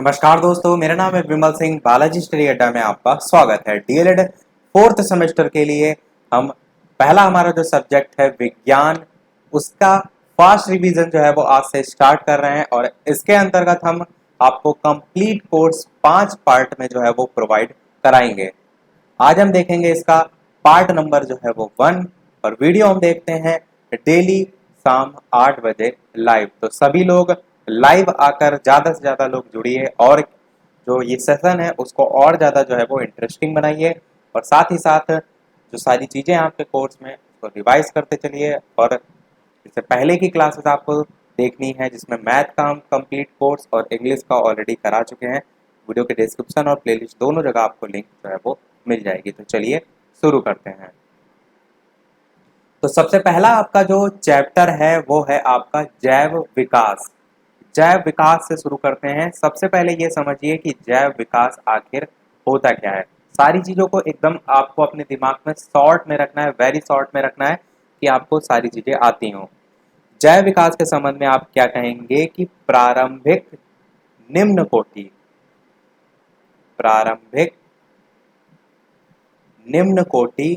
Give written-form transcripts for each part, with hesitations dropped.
नमस्कार दोस्तों, मेरा नाम है विमल सिंह। बालाजी स्टडी अड्डा में आपका स्वागत है। डीएलएड फोर्थ सेमेस्टर के लिए हम पहला हमारा जो सब्जेक्ट है विज्ञान, उसका फास्ट रिवीजन जो है वो आज से स्टार्ट कर रहे हैं और इसके अंतर्गत हम आपको कंप्लीट कोर्स 5 पार्ट में जो है वो प्रोवाइड कराएंगे। आज हम देखेंगे इसका पार्ट नंबर जो है वो 1 और वीडियो हम देखते हैं डेली शाम 8 बजे लाइव। तो सभी लोग लाइव आकर ज़्यादा से ज़्यादा लोग जुड़िए और जो ये सेशन है उसको और ज़्यादा जो है वो इंटरेस्टिंग बनाइए और साथ ही साथ जो सारी चीज़ें आपके कोर्स में उसको रिवाइज करते चलिए। और इससे पहले की क्लासेस आपको देखनी है जिसमें मैथ का हम कंप्लीट कोर्स और इंग्लिश का ऑलरेडी करा चुके हैं। वीडियो के डिस्क्रिप्शन और प्लेलिस्ट दोनों जगह आपको लिंक जो है वो मिल जाएगी। तो चलिए शुरू करते हैं। तो सबसे पहला आपका जो चैप्टर है वो है आपका जैव विकास। जैव विकास से शुरू करते हैं। सबसे पहले ये समझिए कि जैव विकास आखिर होता क्या है। सारी चीज़ों को एकदम आपको अपने दिमाग में शॉर्ट में रखना है, वेरी शॉर्ट में रखना है कि आपको सारी चीज़ें आती हों। जैव विकास के संबंध में आप क्या कहेंगे कि प्रारंभिक निम्न कोटि, प्रारंभिक निम्न कोटि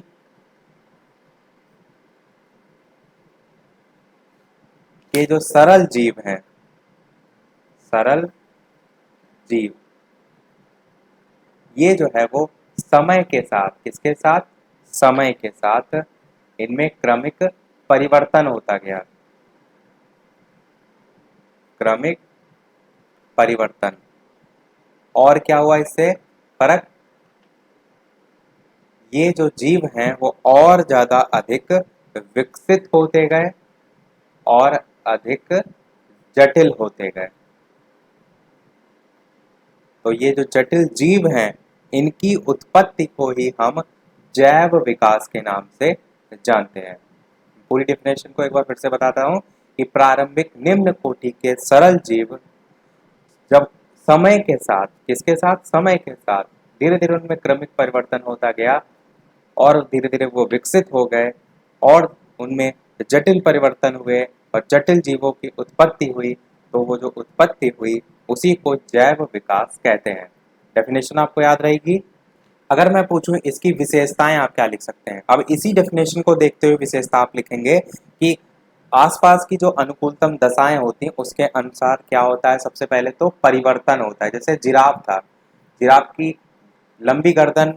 के जो सरल जीव हैं, सरल जीव, ये जो है वो समय के साथ, किसके साथ, समय के साथ इनमें क्रमिक परिवर्तन होता गया। क्रमिक परिवर्तन। और क्या हुआ इससे फर्क, ये जो जीव हैं वो और ज्यादा अधिक विकसित होते गए और अधिक जटिल होते गए। तो ये जो जटिल जीव हैं इनकी उत्पत्ति को ही हम जैव विकास के नाम से जानते हैं। पूरी डेफिनेशन को एक बार फिर से बताता हूँ कि प्रारंभिक निम्न कोटि के सरल जीव जब समय के साथ, किसके साथ, समय के साथ धीरे धीरे उनमें क्रमिक परिवर्तन होता गया और धीरे धीरे वो विकसित हो गए और उनमें जटिल परिवर्तन हुए और जटिल जीवों की उत्पत्ति हुई। तो वो जो उत्पत्ति हुई उसी को जैव विकास कहते हैं। डेफिनेशन आपको याद रहेगी। अगर मैं पूछूं इसकी विशेषताएं आप क्या लिख सकते हैं। अब इसी डेफिनेशन को देखते हुए विशेषता आप लिखेंगे कि आसपास की जो अनुकूलतम दशाएं होती हैं उसके अनुसार क्या होता है। सबसे पहले तो परिवर्तन होता है। जैसे जिराफ था, जिराफ की लंबी गर्दन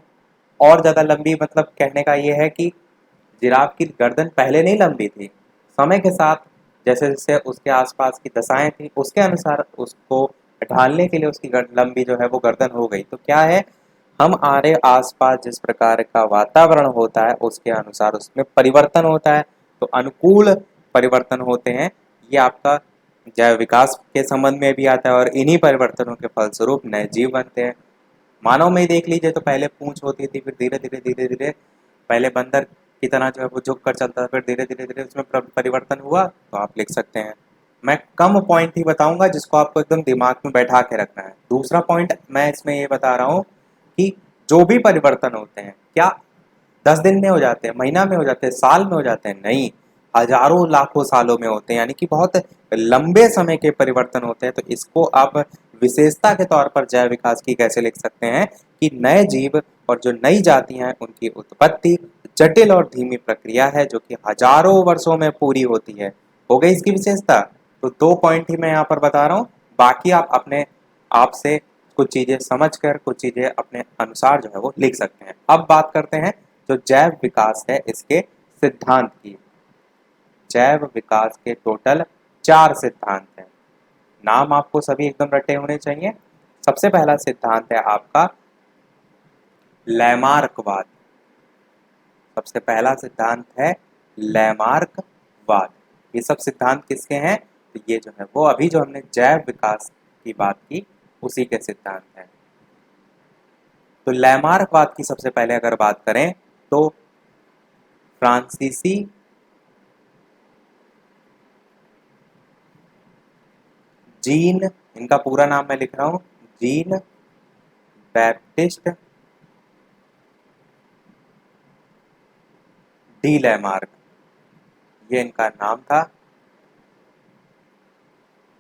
और ज़्यादा लंबी, मतलब कहने का ये है कि जिराफ की गर्दन पहले नहीं लंबी थी, समय के साथ जैसे जैसे उसके आसपास की दशाएं थी उसके अनुसार उसको ढालने के लिए उसकी लंबी जो है वो गर्दन हो गई। तो क्या है, हम हमारे आसपास जिस प्रकार का वातावरण होता है उसके अनुसार उसमें परिवर्तन होता है। तो अनुकूल परिवर्तन होते हैं। ये आपका जैव विकास के संबंध में भी आता है और इन्हीं परिवर्तनों के फलस्वरूप नए जीव बनते हैं। मानव में ही देख लीजिए, तो पहले पूंछ होती थी, फिर धीरे धीरे धीरे धीरे पहले बंदर की तरह जो है वो झुक कर चलता था, फिर धीरे धीरे धीरे उसमें परिवर्तन हुआ। तो आप लिख सकते हैं। मैं कम पॉइंट ही बताऊंगा जिसको आपको एकदम दिमाग में बैठा के रखना है। दूसरा पॉइंट मैं इसमें ये बता रहा हूँ कि जो भी परिवर्तन होते हैं क्या 10 दिन में हो जाते हैं, महीना में हो जाते हैं, साल में हो जाते हैं, नहीं, हजारों लाखों सालों में होते हैं। यानी कि बहुत लंबे समय के परिवर्तन होते हैं। तो इसको आप विशेषता के तौर पर जैव विकास की कैसे लिख सकते हैं कि नए जीव और जो नई जातियां हैं उनकी उत्पत्ति जटिल और धीमी प्रक्रिया है जो कि हजारों वर्षों में पूरी होती है। हो गई इसकी विशेषता। तो 2 पॉइंट ही मैं यहाँ पर बता रहा हूँ, बाकी आप अपने आप से कुछ चीजें समझकर कुछ चीजें अपने अनुसार जो है वो लिख सकते हैं। अब बात करते हैं जो जैव विकास है इसके सिद्धांत की। जैव विकास के टोटल 4 सिद्धांत हैं। नाम आपको सभी एकदम रटे होने चाहिए। सबसे पहला सिद्धांत है आपका लैमार्कवाद। सबसे पहला सिद्धांत है लैमार्कवाद। ये सब सिद्धांत किसके हैं, तो ये जो है वो अभी जो हमने जैव विकास की बात की उसी के सिद्धांत हैं। तो लैमार्कवाद की सबसे पहले अगर बात करें तो फ्रांसीसी जीन, इनका पूरा नाम मैं लिख रहा हूं, जीन बैप्टिस्ट डी लैमार्क, ये इनका नाम था।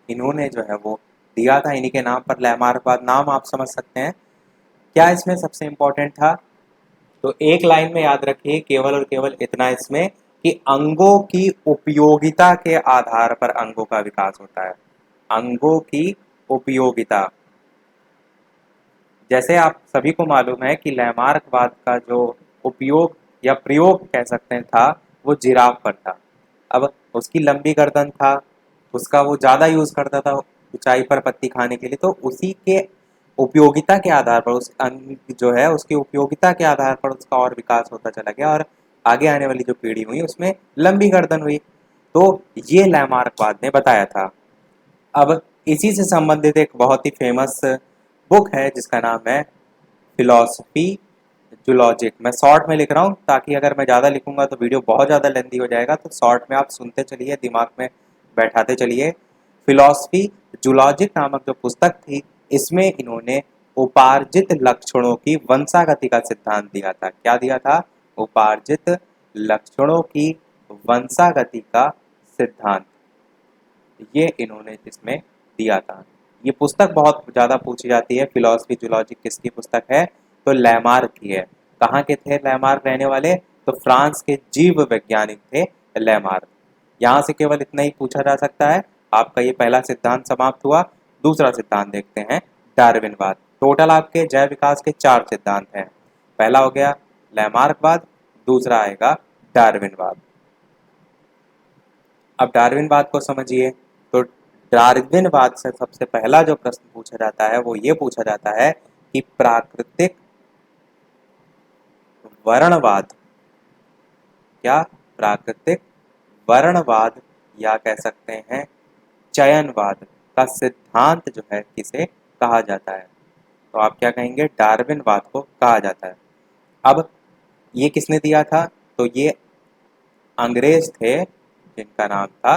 इन्होंने जो है वो दिया था इन्हीं के नाम पर लैमार्कवाद, नाम आप समझ सकते हैं। क्या इसमें सबसे इंपॉर्टेंट था? तो एक लाइन में याद रखिए केवल और केवल इतना इसमें कि अंगों की उपयोगिता के आधार पर अंगों का विकास होता है। अंगों की उपयोगिता, जैसे आप सभी को मालूम है कि लैमार्कवाद का जो उपयोग या प्रयोग कह सकते हैं था, वो जिराफ पर था। अब उसकी लंबी गर्दन था, उसका वो ज़्यादा यूज़ करता था ऊंचाई पर पत्ती खाने के लिए, तो उसी के उपयोगिता के आधार पर उस अंग जो है उसकी उपयोगिता के आधार पर उसका और विकास होता चला गया और आगे आने वाली जो पीढ़ी हुई उसमें लंबी गर्दन हुई। तो ये लैमार्कवाद ने बताया था। अब इसी से संबंधित एक बहुत ही फेमस बुक है जिसका नाम है फिलॉसफी जूलॉजिक। मैं शॉर्ट में लिख रहा हूँ ताकि अगर मैं ज़्यादा लिखूंगा तो वीडियो बहुत ज़्यादा लेंदी हो जाएगा, तो शॉर्ट में आप सुनते चलिए, दिमाग में बैठाते चलिए। फिलॉसफी जूलॉजिक नामक जो पुस्तक थी, इसमें इन्होंने उपार्जित लक्षणों की वंशागति का सिद्धांत दिया था। क्या दिया था? उपार्जित लक्षणों की वंशागति का सिद्धांत, ये इन्होंने इसमें दिया था। ये पुस्तक बहुत ज़्यादा पूछी जाती है। फिलॉसफी जूलॉजिक किसकी पुस्तक है? तो लैमार्क की है। कहाँ के थे लैमार्क रहने वाले? तो फ्रांस के जीव वैज्ञानिक थे लैमार्क। यहाँ से केवल इतना ही पूछा जा सकता है। आपका ये पहला सिद्धांत समाप्त हुआ। दूसरा सिद्धांत देखते हैं, डार्विनवाद। टोटल आपके जैव विकास के 4 सिद्धांत हैं। पहला हो गया लैमार्कवाद, दूसरा आएगा डार्विनवाद। अब डार्विनवाद को समझिए। तो डार्विनवाद से सबसे पहला जो प्रश्न पूछा जाता है वो ये पूछा जाता है कि प्राकृतिक वर्णवाद, क्या प्राकृतिक वर्णवाद या कह सकते हैं चयनवाद का सिद्धांत जो है किसे कहा जाता है? तो आप क्या कहेंगे? डार्विनवाद को कहा जाता है। अब ये किसने दिया था? तो ये अंग्रेज थे जिनका नाम था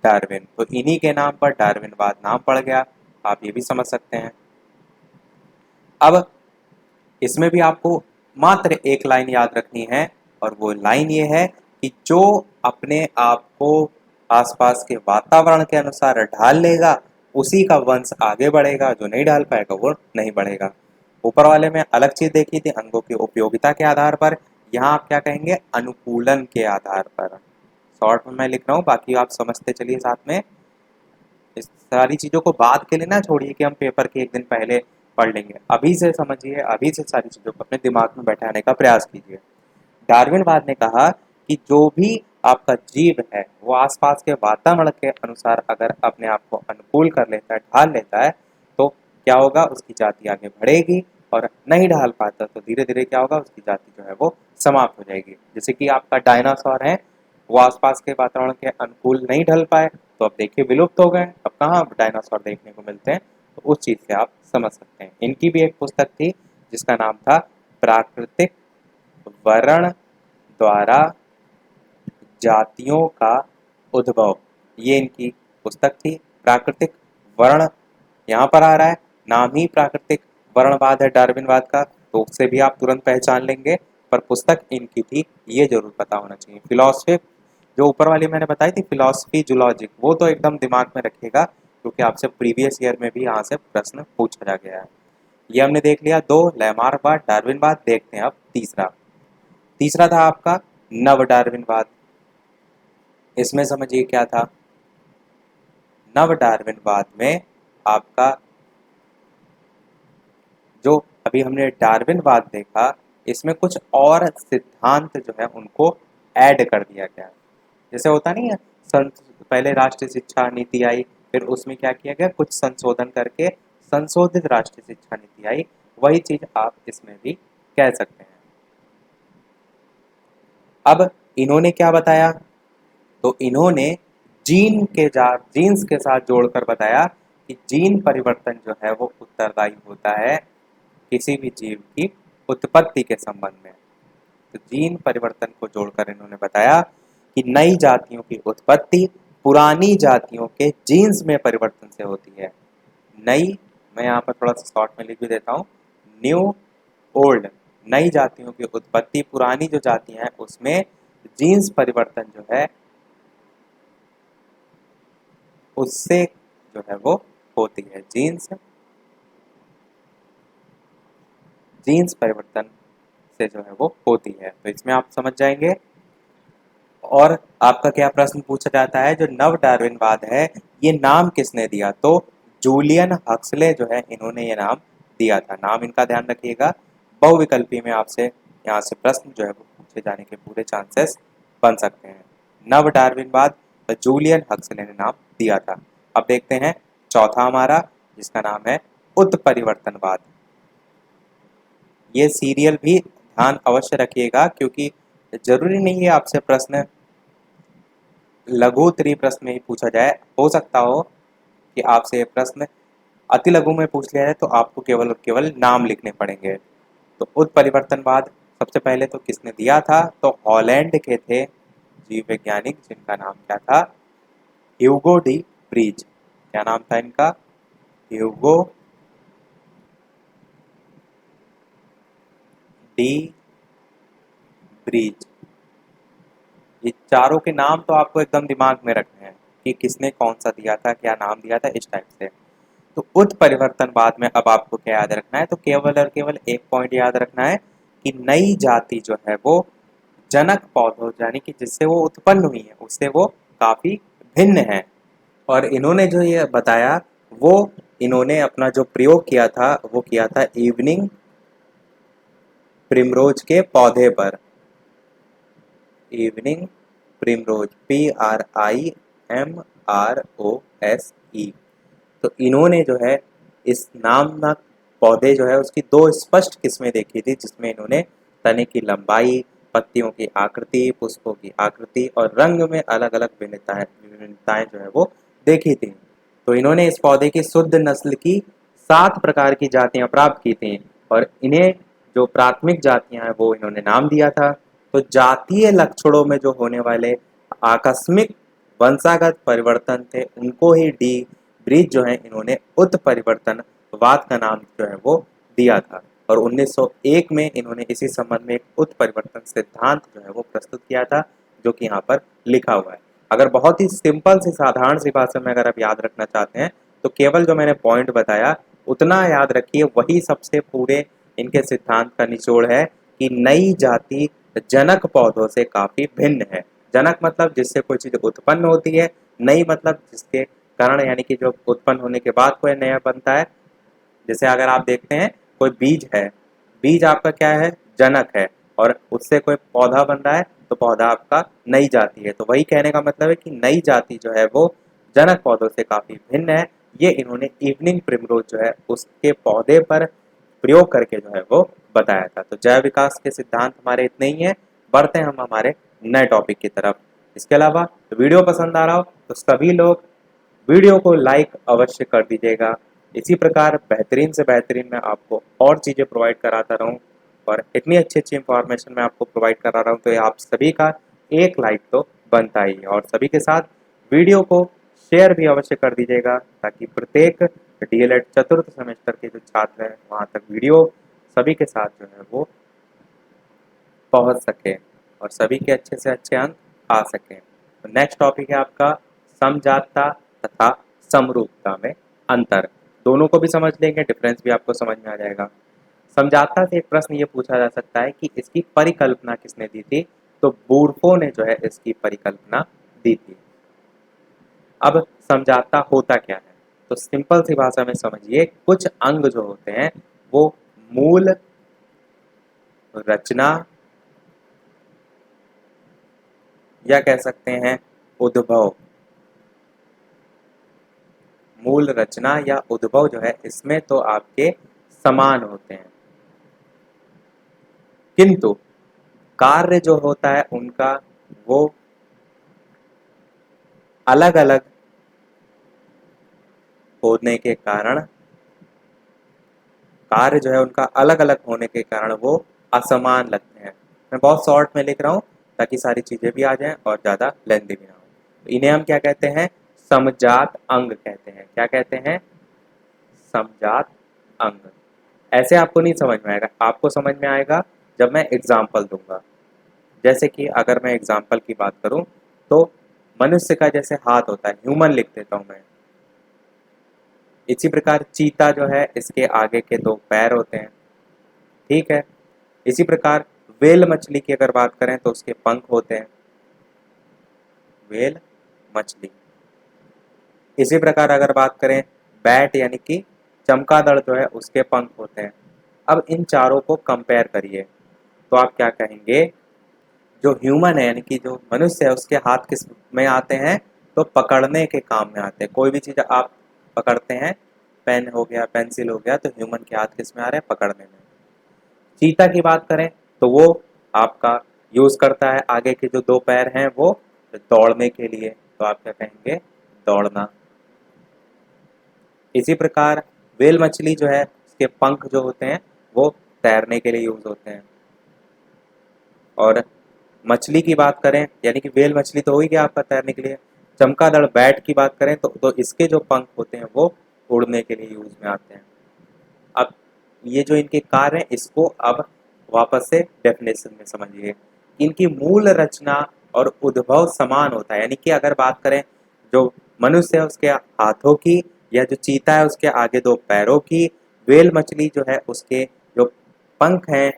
डार्विन। तो इन्हीं के नाम पर डार्विनवाद नाम पड़ गया। आप ये भी समझ सकते हैं। अब इसमें भी आपको मात्र एक लाइन याद रखनी है, और वो लाइन ये है कि जो अपने आप को आसपास के वातावरण के अनुसार ढाल लेगा उसी का वंश आगे बढ़ेगा, जो नहीं ढाल पाएगा वो नहीं बढ़ेगा। ऊपर वाले में अलग चीज देखी थी, अंगों की उपयोगिता के आधार पर। यहाँ आप क्या कहेंगे? अनुकूलन के आधार पर। शॉर्ट में मैं लिख रहा हूँ, बाकी आप समझते चलिए साथ में। इस सारी चीज़ों को बाद के लिए ना छोड़िए कि हम पेपर के एक दिन पहले पढ़ लेंगे। अभी से समझिए, अभी से सारी चीज़ों को अपने दिमाग में बैठाने का प्रयास कीजिए। डार्विनवाद ने कहा कि जो भी आपका जीव है वो आसपास के वातावरण के अनुसार अगर अपने आप को अनुकूल कर लेता है, ढाल लेता है, तो क्या होगा? उसकी जाति आगे बढ़ेगी। और नहीं ढाल पाता तो धीरे धीरे क्या होगा? उसकी जाति जो है वो समाप्त हो जाएगी। जैसे कि आपका डायनासोर है, वो आसपास के वातावरण के अनुकूल नहीं ढल पाए तो अब देखिए विलुप्त हो गए। अब कहाँ डायनासोर देखने को मिलते हैं? तो उस चीज़ से आप समझ सकते हैं। इनकी भी एक पुस्तक थी जिसका नाम था प्राकृतिक वर्ण द्वारा जातियों का उद्भव। ये इनकी पुस्तक थी। प्राकृतिक वर्ण यहाँ पर आ रहा है, नाम ही प्राकृतिक वर्णवाद है डार्विनवाद का, तो उससे भी आप तुरंत पहचान लेंगे। पर पुस्तक इनकी थी, ये जरूर पता होना चाहिए। फिलॉसफी जो ऊपर वाली मैंने बताई थी फिलॉसफी जूलॉजिक, वो तो एकदम दिमाग में रखिएगा क्योंकि आपसे प्रीवियस ईयर में भी यहाँ से प्रश्न पूछा जा गया है। ये हमने देख लिया 2, लैमार्कवाद, डार्विनवाद। देखते हैं अब तीसरा। तीसरा था आपका नव डार्विनवाद। इसमें समझिए क्या था? नव डार्विनवाद में आपका जो अभी हमने डार्विनवाद देखा, इसमें कुछ और सिद्धांत जो है उनको ऐड कर दिया गया। जैसे होता नहीं है, पहले राष्ट्रीय शिक्षा नीति आई, फिर उसमें क्या किया गया? कुछ संशोधन करके संशोधित राष्ट्रीय शिक्षा नीति आई। वही चीज आप इसमें भी कह सकते हैं। अब इन्होंने क्या बताया? तो इन्होंने जीन्स के साथ जोड़कर बताया कि जीन परिवर्तन जो है वो उत्तरदायी होता है किसी भी जीव की उत्पत्ति के संबंध में। तो जीन परिवर्तन को जोड़कर इन्होंने बताया कि नई जातियों की उत्पत्ति पुरानी जातियों के जीन्स में परिवर्तन से होती है। नई, मैं यहाँ पर थोड़ा सा शॉर्ट में लिख भी देता हूँ, न्यू ओल्ड, नई जातियों की उत्पत्ति पुरानी जो जातियां हैं उसमें जीन्स परिवर्तन जो है उससे जो है वो होती है। जीन्स परिवर्तन से जो है वो होती है। तो इसमें आप समझ जाएंगे। और आपका क्या प्रश्न पूछा जाता है, जो नव डार्विनवाद है ये नाम किसने दिया? तो जूलियन हक्सले जो है इन्होंने ये नाम दिया था। नाम इनका ध्यान रखिएगा। बहुविकल्पी में आपसे यहाँ से प्रश्न जो है वो पूछे जाने के पूरे चांसेस बन सकते हैं। नव डार्विनवाद जूलियन हक्सले ने नाम दिया था। अब देखते हैं चौथा हमारा, जिसका नाम है उत्परिवर्तनवाद। ये सीरियल भी ध्यान अवश्य रखिएगा, क्योंकि जरूरी नहीं है आपसे प्रश्न लघु उत्तरीय प्रश्न में ही पूछा जाए। हो सकता हो कि आपसे ये प्रश्न अति लघु में पूछ लिया जाए तो आपको केवल और केवल नाम लिखने पड़ेंगे। तो उत्परिवर्तनवाद सबसे पहले तो किसने दिया था? तो हॉलैंड के थे जीव वैज्ञानिक, जिनका नाम क्या था? Hugo de Vries. क्या नाम था इनका? Hugo de Vries. ये चारों के नाम तो आपको एकदम दिमाग में रखने हैं कि किसने कौन सा दिया था, क्या नाम दिया था, इस टाइप से। तो उत्परिवर्तनवाद में अब आपको क्या याद रखना है? तो केवल और केवल एक पॉइंट याद रखना है कि नई जाति जो है वो जनक पौधों, यानी कि जिससे वो उत्पन्न हुई है, उससे वो काफी भिन्न है। और इन्होंने जो ये बताया, वो इन्होंने अपना जो प्रयोग किया था वो किया था इवनिंग प्रिमरोज के पौधे पर। Evening primrose, PRIMROSE। तो इन्होंने जो है इस नामक पौधे जो है उसकी दो स्पष्ट किस्में देखी थी, जिसमें इन्होंने तने की लंबाई, पत्तियों की आकृति, पुष्पों की आकृति और रंग में अलग अलग विभिन्नताएं जो है वो देखी थी। तो इन्होंने इस पौधे की शुद्ध नस्ल की 7 प्रकार की जातियां प्राप्त की थी, और इन्हें जो प्राथमिक जातियां हैं वो इन्होंने नाम दिया था। तो जातीय लक्षणों में जो होने वाले आकस्मिक वंशागत परिवर्तन थे, उनको ही डी ब्रीज जो है इन्होंने उत्परिवर्तनवाद का नाम जो है वो दिया था। और 1901 में इन्होंने इसी संबंध में एक उत्परिवर्तन सिद्धांत जो है वो प्रस्तुत किया था, जो कि यहाँ पर लिखा हुआ है। अगर बहुत ही सिंपल सी साधारण सी भाषा में अगर आप याद रखना चाहते हैं, तो केवल जो मैंने पॉइंट बताया उतना याद रखिए, वही सबसे पूरे इनके सिद्धांत का निचोड़ है कि नई जाति जनक पौधों से काफी भिन्न है। जनक मतलब जिससे कोई चीज उत्पन्न होती है, नई मतलब जिसके कारण, यानी कि जो उत्पन्न होने के बाद कोई नया बनता है। जैसे अगर आप देखते हैं कोई बीज है, बीज आपका क्या है? जनक है, और उससे कोई पौधा बन रहा है तो पौधा आपका नई जाति है। तो वही कहने का मतलब है कि नई जाति जो है वो जनक पौधों से काफी भिन्न है। ये इन्होंने इवनिंग प्रिमरोज जो है उसके पौधे पर प्रयोग करके जो है वो बताया था। तो जैव विकास के सिद्धांत हमारे इतने ही हैं। बढ़ते हैं हम हमारे नए टॉपिक की तरफ। इसके अलावा वीडियो पसंद आ रहा हो तो सभी लोग वीडियो को लाइक अवश्य कर दीजिएगा। इसी प्रकार बेहतरीन से बेहतरीन मैं आपको और चीज़ें प्रोवाइड कराता रहूँ, और इतनी अच्छी अच्छी इंफॉर्मेशन मैं आपको प्रोवाइड करा रहा हूँ, तो ये आप सभी का एक लाइक तो बनता ही है। और सभी के साथ वीडियो को शेयर भी अवश्य कर दीजिएगा, ताकि प्रत्येक DLED चतुर्थ सेमेस्टर के जो छात्र हैं वहाँ तक वीडियो सभी के साथ जो है वो पहुँच सके, और सभी के अच्छे से अच्छे अंक आ सकें। तो नेक्स्ट टॉपिक है आपका समजातता तथा समरूपता में अंतर। दोनों को भी समझ लेंगे, डिफरेंस भी आपको समझ में आ जाएगा। समजातता से एक प्रश्न ये पूछा जा सकता है कि इसकी परिकल्पना किसने दी थी? तो बूर्फो ने जो है इसकी परिकल्पना दी थी। अब समजातता होता क्या है? तो सिंपल सी भाषा में समझिए, कुछ अंग जो होते हैं वो मूल रचना, या कह सकते हैं उद्भव, मूल रचना या उद्भव जो है इसमें तो आपके समान होते हैं, किंतु कार्य जो होता है उनका वो अलग अलग होने के कारण, कार्य जो है उनका अलग अलग होने के कारण वो असमान लगते हैं। मैं बहुत शॉर्ट में लिख रहा हूँ ताकि सारी चीजें भी आ जाएं और ज्यादा लेंथी भी ना हो। तो इन्हें हम क्या कहते हैं? समजात अंग कहते हैं। क्या कहते हैं? समजात अंग। ऐसे आपको नहीं समझ में आएगा, आपको समझ में आएगा जब मैं एग्जाम्पल दूंगा। जैसे कि अगर मैं एग्जाम्पल की बात करूं, तो मनुष्य का जैसे हाथ होता है, ह्यूमन लिख देता हूं मैं। इसी प्रकार चीता जो है इसके आगे के दो पैर होते हैं, ठीक है। इसी प्रकार व्हेल मछली की अगर बात करें तो उसके पंख होते हैं, व्हेल मछली। इसी प्रकार अगर बात करें बैट यानी कि चमगादड़ जो है उसके पंख होते हैं। अब इन चारों को कंपेयर करिए तो आप क्या कहेंगे, जो ह्यूमन है यानी कि जो मनुष्य है उसके हाथ किस में आते हैं, तो पकड़ने के काम में आते हैं। कोई भी चीज़ आप पकड़ते हैं, पेन हो गया, पेंसिल हो गया, तो ह्यूमन के हाथ किस में आ रहे हैं, पकड़ने में। चीता की बात करें तो वो आपका यूज करता है आगे के जो दो पैर हैं वो दौड़ने के लिए, तो आप क्या कहेंगे, दौड़ना। इसी प्रकार व्हेल मछली जो है उसके पंख जो होते हैं वो तैरने के लिए यूज होते हैं। और मछली की बात करें यानी कि व्हेल मछली तो हो ही गया आपका तैरने के लिए। चमगादड़ बैट की बात करें तो इसके जो पंख होते हैं वो उड़ने के लिए यूज में आते हैं। अब ये जो इनके कार्य हैं इसको अब वापस से डेफिनेशन में समझिए। इनकी मूल रचना और उद्भव समान होता है, यानी कि अगर बात करें जो मनुष्य है उसके हाथों की, या जो चीता है उसके आगे दो पैरों की, व्हेल मछली जो है उसके जो पंख हैं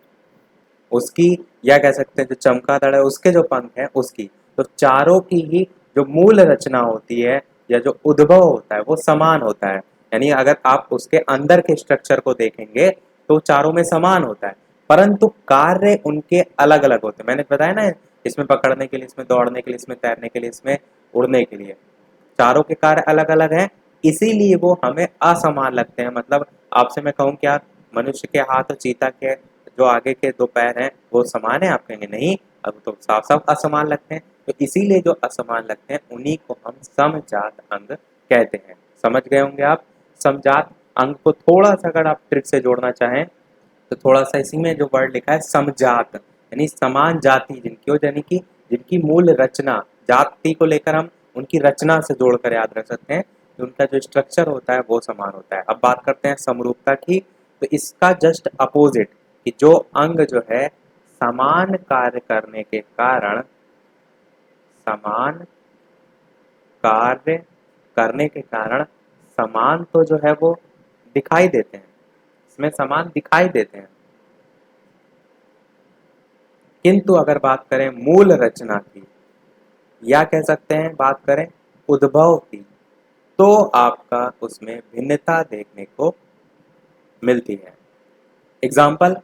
उसकी, या कह सकते हैं जो चमगादड़ है उसके जो पंख हैं उसकी, तो चारों की ही जो मूल रचना होती है या जो उद्भव होता है वो समान होता है। यानी अगर आप उसके अंदर के स्ट्रक्चर को देखेंगे तो चारों में समान होता है, परंतु कार्य उनके अलग अलग होते हैं। मैंने बताया ना, इसमें पकड़ने के लिए, इसमें दौड़ने के लिए, इसमें तैरने के लिए, इसमें उड़ने के लिए, चारों के कार्य अलग अलग हैं, इसीलिए वो हमें असमान लगते हैं। मतलब आपसे मैं कहूँ क्या मनुष्य के हाथ और चीता के जो आगे के दो पैर हैं वो समान है, आप कहेंगे नहीं, अब तो साफ साफ असमान लगते हैं। तो इसीलिए जो असमान लगते हैं उन्हीं को हम समजात अंग कहते हैं। समझ गए होंगे आप। समजात अंग को थोड़ा सा अगर आप ट्रिक से जोड़ना चाहें तो थोड़ा सा इसी में जो वर्ड लिखा है समजात, यानी समान जाति जिनकी हो, यानी कि जिनकी मूल रचना, जाति को लेकर हम उनकी रचना से जोड़कर याद रख सकते हैं कि उनका जो स्ट्रक्चर होता है वो समान होता है। अब बात करते हैं समरूपता की, तो इसका जस्ट अपोजिट कि जो अंग जो है समान कार्य करने के कारण, समान कार्य करने के कारण समान तो जो है वो दिखाई देते हैं, इसमें समान दिखाई देते हैं, किंतु अगर बात करें मूल रचना की या कह सकते हैं बात करें उद्भव की, तो आपका उसमें भिन्नता देखने को मिलती है। एग्जाम्पल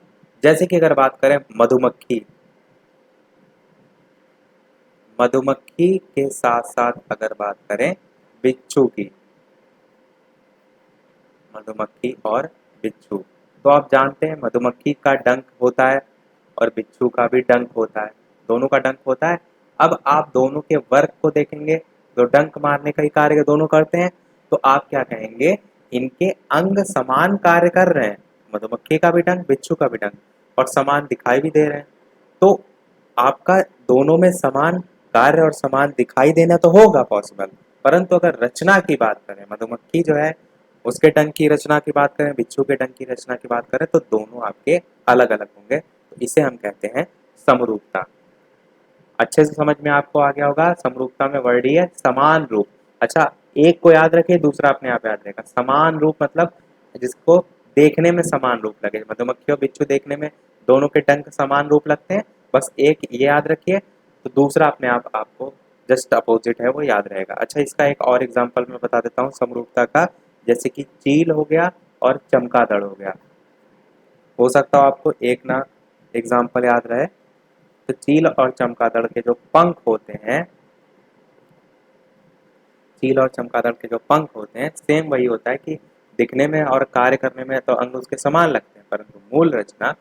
जैसे कि अगर बात करें मधुमक्खी, मधुमक्खी के साथ साथ अगर बात करें बिच्छू की, मधुमक्खी और बिच्छू, तो आप जानते हैं मधुमक्खी का डंक होता है और बिच्छू का भी डंक होता है, दोनों का डंक होता है। अब आप दोनों के वर्क को देखेंगे, तो डंक मारने का ही कार्य दोनों करते हैं, तो आप क्या कहेंगे, इनके अंग समान कार्य कर रहे हैं, मधुमक्खी का भी डंक, बिच्छू का भी डंक, और समान दिखाई भी दे रहे हैं। तो आपका दोनों में समान कार्य और समान दिखाई देना तो होगा पॉसिबल, परंतु अगर रचना की बात करें, मधुमक्खी जो है उसके डंक की रचना की बात करें, बिच्छू के डंक की रचना की बात करें, तो दोनों आपके अलग अलग होंगे, तो इसे हम कहते हैं समरूपता। अच्छे से समझ में आपको आ गया होगा। समरूपता में वर्ड ही है समान रूप। अच्छा, एक को याद रखिए, दूसरा अपने आप याद रहेगा। समान रूप मतलब जिसको देखने में समान रूप लगे, मधुमक्खी और बिच्छू देखने में दोनों के डंक समान रूप लगते हैं, बस एक ये याद रखिए, तो दूसरा अपने आप आपको जस्ट अपोजिट है वो याद रहेगा। अच्छा, इसका एक और एग्जाम्पल मैं बता देता हूँ समरूपता का, जैसे कि चील हो गया और चमगादड़ हो गया। हो सकता हो आपको एक ना एग्जाम्पल याद रहे। तो चील और चमगादड़ के जो पंख होते हैं, चील और चमगादड़ के जो पंख होते हैं सेम वही होता है कि दिखने में और कार्य करने में तो अंग उसके समान लगते हैं, परंतु मूल रचना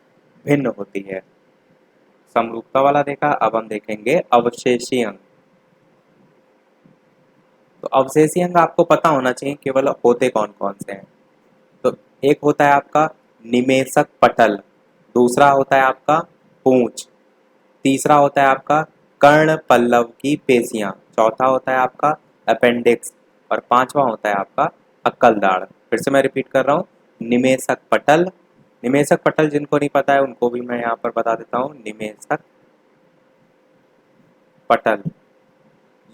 भिन्न होती है। समरूपता वाला देखा, अब हम देखेंगे अवशेषी अंग। तो अवशेषी अंग आपको पता होना चाहिए केवल होते कौन कौन से हैं। तो एक होता है आपका निमेषक पटल, दूसरा होता है आपका पूंछ, तीसरा होता है आपका कर्ण पल्लव की पेशियां, चौथा होता है आपका अपेंडिक्स, और पांचवा होता है आपका अक्कलदाढ़। फिर से मैं रिपीट कर रहा हूँ, निमेषक पटल, निमेषक पटल जिनको नहीं पता है उनको भी मैं यहाँ पर बता देता हूँ। निमेषक पटल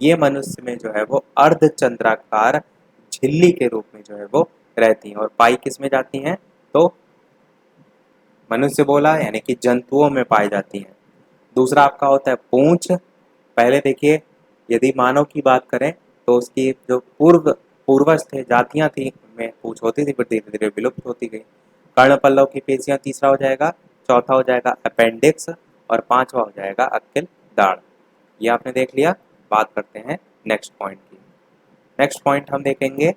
ये मनुष्य में जो है वो अर्धचंद्राकार झिल्ली के रूप में जो है वो रहती हैं। और पाई किस में जाती हैं? तो मनुष्य बोला यानी कि जंतुओं में पाई जाती हैं। दूसरा आपका होता है पूंछ। पहले देखिए, यदि मानव की बात करें तो उसकी जो पूर्वज थे, जातियां थी, उनमें पूंछ होती थी, फिर धीरे धीरे विलुप्त होती गई। कर्ण पल्लव की पेशियां तीसरा हो जाएगा। चौथा हो जाएगा अपेंडिक्स। और पांचवा हो जाएगा अक्किल दाढ़। ये आपने देख लिया। बात करते हैं नेक्स्ट पॉइंट की। नेक्स्ट पॉइंट हम देखेंगे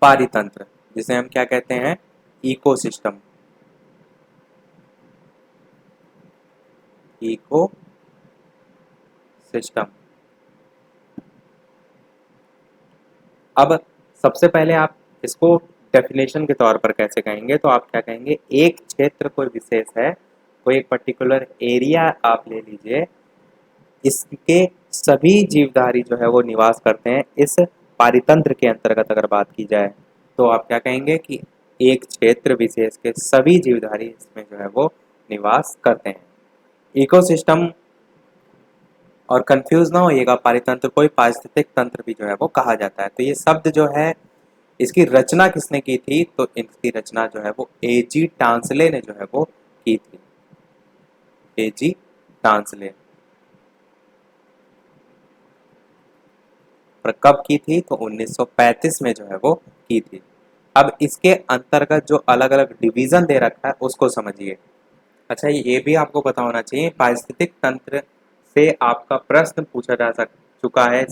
पारितंत्र, जिसे हम क्या कहते हैं? इकोसिस्टम। Ecosystem. अब सबसे पहले आप इसको डेफिनेशन के तौर पर कैसे कहेंगे? तो आप क्या कहेंगे? एक क्षेत्र कोई विशेष है, कोई एक पर्टिकुलर एरिया आप ले लीजिए, इसके सभी जीवधारी जो है वो निवास करते हैं इस पारितंत्र के अंतर्गत। अगर बात की जाए तो आप क्या कहेंगे कि एक क्षेत्र विशेष के सभी जीवधारी इसमें जो है वो निवास करते हैं। इकोसिस्टम, और कंफ्यूज ना होइएगा, पारितंत्र को ही पारिस्थितिक तंत्र भी जो है वो कहा जाता है। तो ये शब्द जो है, इसकी रचना किसने की थी? तो इसकी रचना जो है वो एजी टांसले ने जो है वो की थी। एजी टांसले। पर कब की थी? तो 1935 में जो है वो की थी। अब इसके अंतर्गत जो अलग अलग डिवीजन दे रखा है उसको समझिए। अच्छा, ये भी आपको पता होना चाहिए, पारिस्थितिक तंत्र से आपका प्रश्न पूछा जा चुका है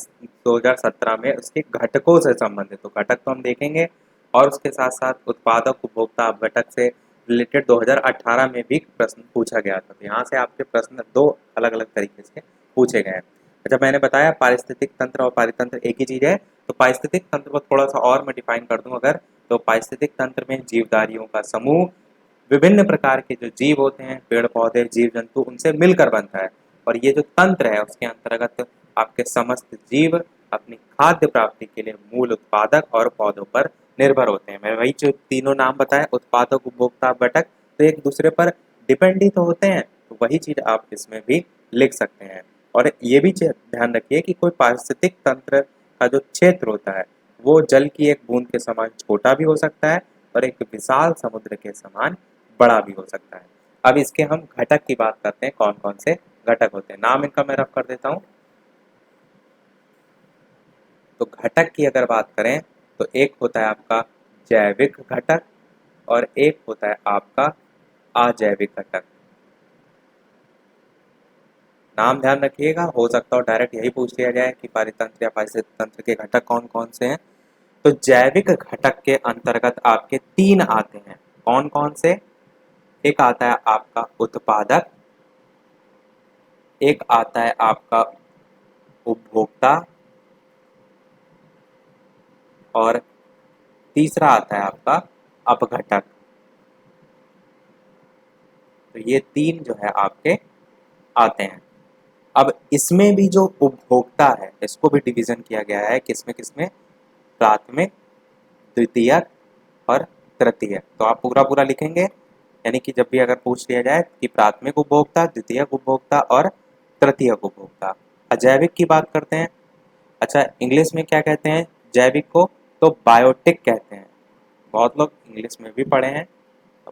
2017 में, उसके घटकों से संबंधित। तो घटक तो हम देखेंगे, और उसके साथ साथ उत्पादक उपभोक्ता अपघटक से रिलेटेड 2018 में भी प्रश्न पूछा गया था। तो यहाँ से आपके प्रश्न दो अलग अलग तरीके से पूछे गए हैं। अच्छा, मैंने बताया पारिस्थितिक तंत्र और पारितंत्र एक ही चीज है। तो पारिस्थितिक तंत्र को थोड़ा सा और मैं डिफाइन कर दूं अगर, तो पारिस्थितिक तंत्र में जीवधारियों का समूह, विभिन्न प्रकार के जो जीव होते हैं, पेड़ पौधे, जीव जंतु, उनसे मिलकर बनता है। और ये जो तंत्र है उसके अंतर्गत आपके समस्त जीव अपनी खाद्य प्राप्ति के लिए मूल उत्पादक और पौधों पर निर्भर होते हैं। मैं वही जो तीनों नाम बताया, उत्पादक, उपभोक्ता, अपघटक, तो एक दूसरे पर डिपेंड ही तो होते हैं। तो वही चीज आप इसमें भी लिख सकते हैं। और ये भी ध्यान रखिए कि कोई पारिस्थितिक तंत्र का जो क्षेत्र होता है वो जल की एक बूंद के समान छोटा भी हो सकता है और एक विशाल समुद्र के समान बड़ा भी हो सकता है। अब इसके हम घटक की बात करते हैं, कौन कौन से घटक होते हैं। नाम इनका मैं रफ कर देता हूं। तो घटक की अगर बात करें तो एक होता है आपका जैविक घटक और एक होता है आपका अजैविक घटक। नाम ध्यान रखिएगा, हो सकता हो डायरेक्ट यही पूछ लिया जाए कि पारितंत्र या पारिस्थितिक तंत्र के घटक कौन कौन से हैं। तो जैविक घटक के अंतर्गत आपके तीन आते हैं। कौन कौन से? एक आता है आपका उत्पादक, एक आता है आपका उपभोक्ता, और तीसरा आता है आपका अपघटक। तो ये तीन जो है आपके आते हैं। अब इसमें भी जो उपभोक्ता है इसको भी डिवीजन किया गया है, किसमें किसमें? प्राथमिक, द्वितीयक और तृतीयक। तो आप पूरा पूरा लिखेंगे, यानी कि जब भी अगर पूछ लिया जाए कि प्राथमिक उपभोक्ता, द्वितीयक उपभोक्ता और तृतीयक उपभोक्ता। अजैविक की बात करते हैं। अच्छा, इंग्लिश में क्या कहते हैं जैविक को? तो बायोटिक कहते हैं। बहुत लोग इंग्लिश में भी पढ़े हैं।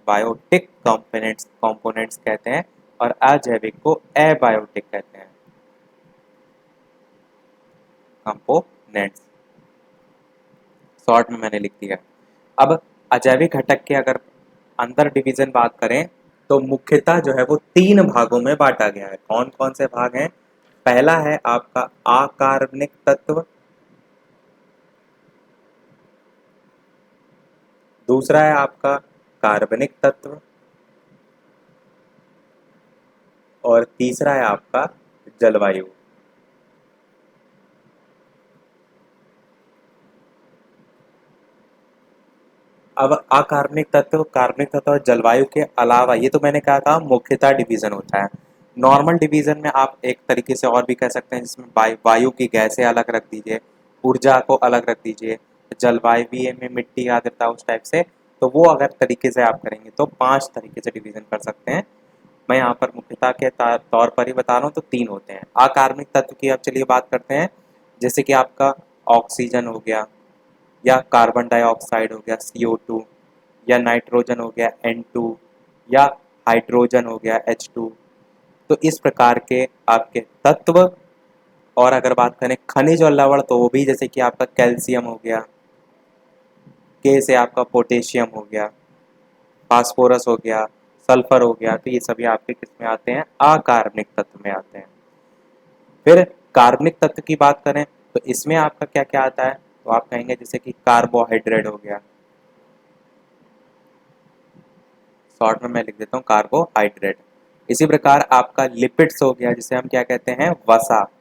बायोटिक कंपोनेंट्स कहते हैं, और अजैविक को एबायोटिक कहते हैं, कंपोनेंट्स। शॉर्ट में मैंने लिख दिया। अब अजैविक घटक के अगर अंदर डिवीजन बात करें तो मुख्यतः जो है वो तीन भागों में बांटा गया है। कौन कौन से भाग हैं? पहला है आपका अकार्बनिक तत्व, दूसरा है आपका कार्बनिक तत्व, और तीसरा है आपका जलवायु। अब अकार्बनिक तत्व, कार्बनिक तत्व और जलवायु के अलावा, ये तो मैंने कहा था मुख्यतः डिवीजन होता है। नॉर्मल डिवीजन में आप एक तरीके से और भी कह सकते हैं, जिसमें वायु की गैसें अलग रख दीजिए, ऊर्जा को अलग रख दीजिए, जलवायु भी में मिट्टी, आर्द्रता, उस टाइप से। तो वो अगर तरीके से आप करेंगे तो पांच तरीके से डिवीजन कर सकते हैं। मैं यहाँ पर मुख्यतः के तौर पर ही बता रहा हूँ, तो तीन होते हैं। अकार्बनिक तत्व की अब चलिए बात करते हैं। जैसे कि आपका ऑक्सीजन हो गया, या कार्बन डाइऑक्साइड हो गया CO2, या नाइट्रोजन हो गया N2, या हाइड्रोजन हो गया H2। तो इस प्रकार के आपके तत्व। और अगर बात करें खनिज और लवण तो वो भी जैसे कि आपका कैल्शियम हो गया, के से आपका पोटेशियम हो गया, फास्फोरस हो गया, सल्फर हो गया। तो ये सभी आपके किस में आते हैं? अकार्बनिक तत्व में आते हैं। फिर कार्बनिक तत्व की बात करें तो इसमें आपका क्या क्या आता है? तो आप कहेंगे जैसे कि कार्बोहाइड्रेट हो गया, शॉर्ट में मैं लिख देता हूँ कार्बोहाइड्रेट। इसी प्रकार आपका लिपिड्स हो गया, जिसे हम क्या कहते हैं? वसा,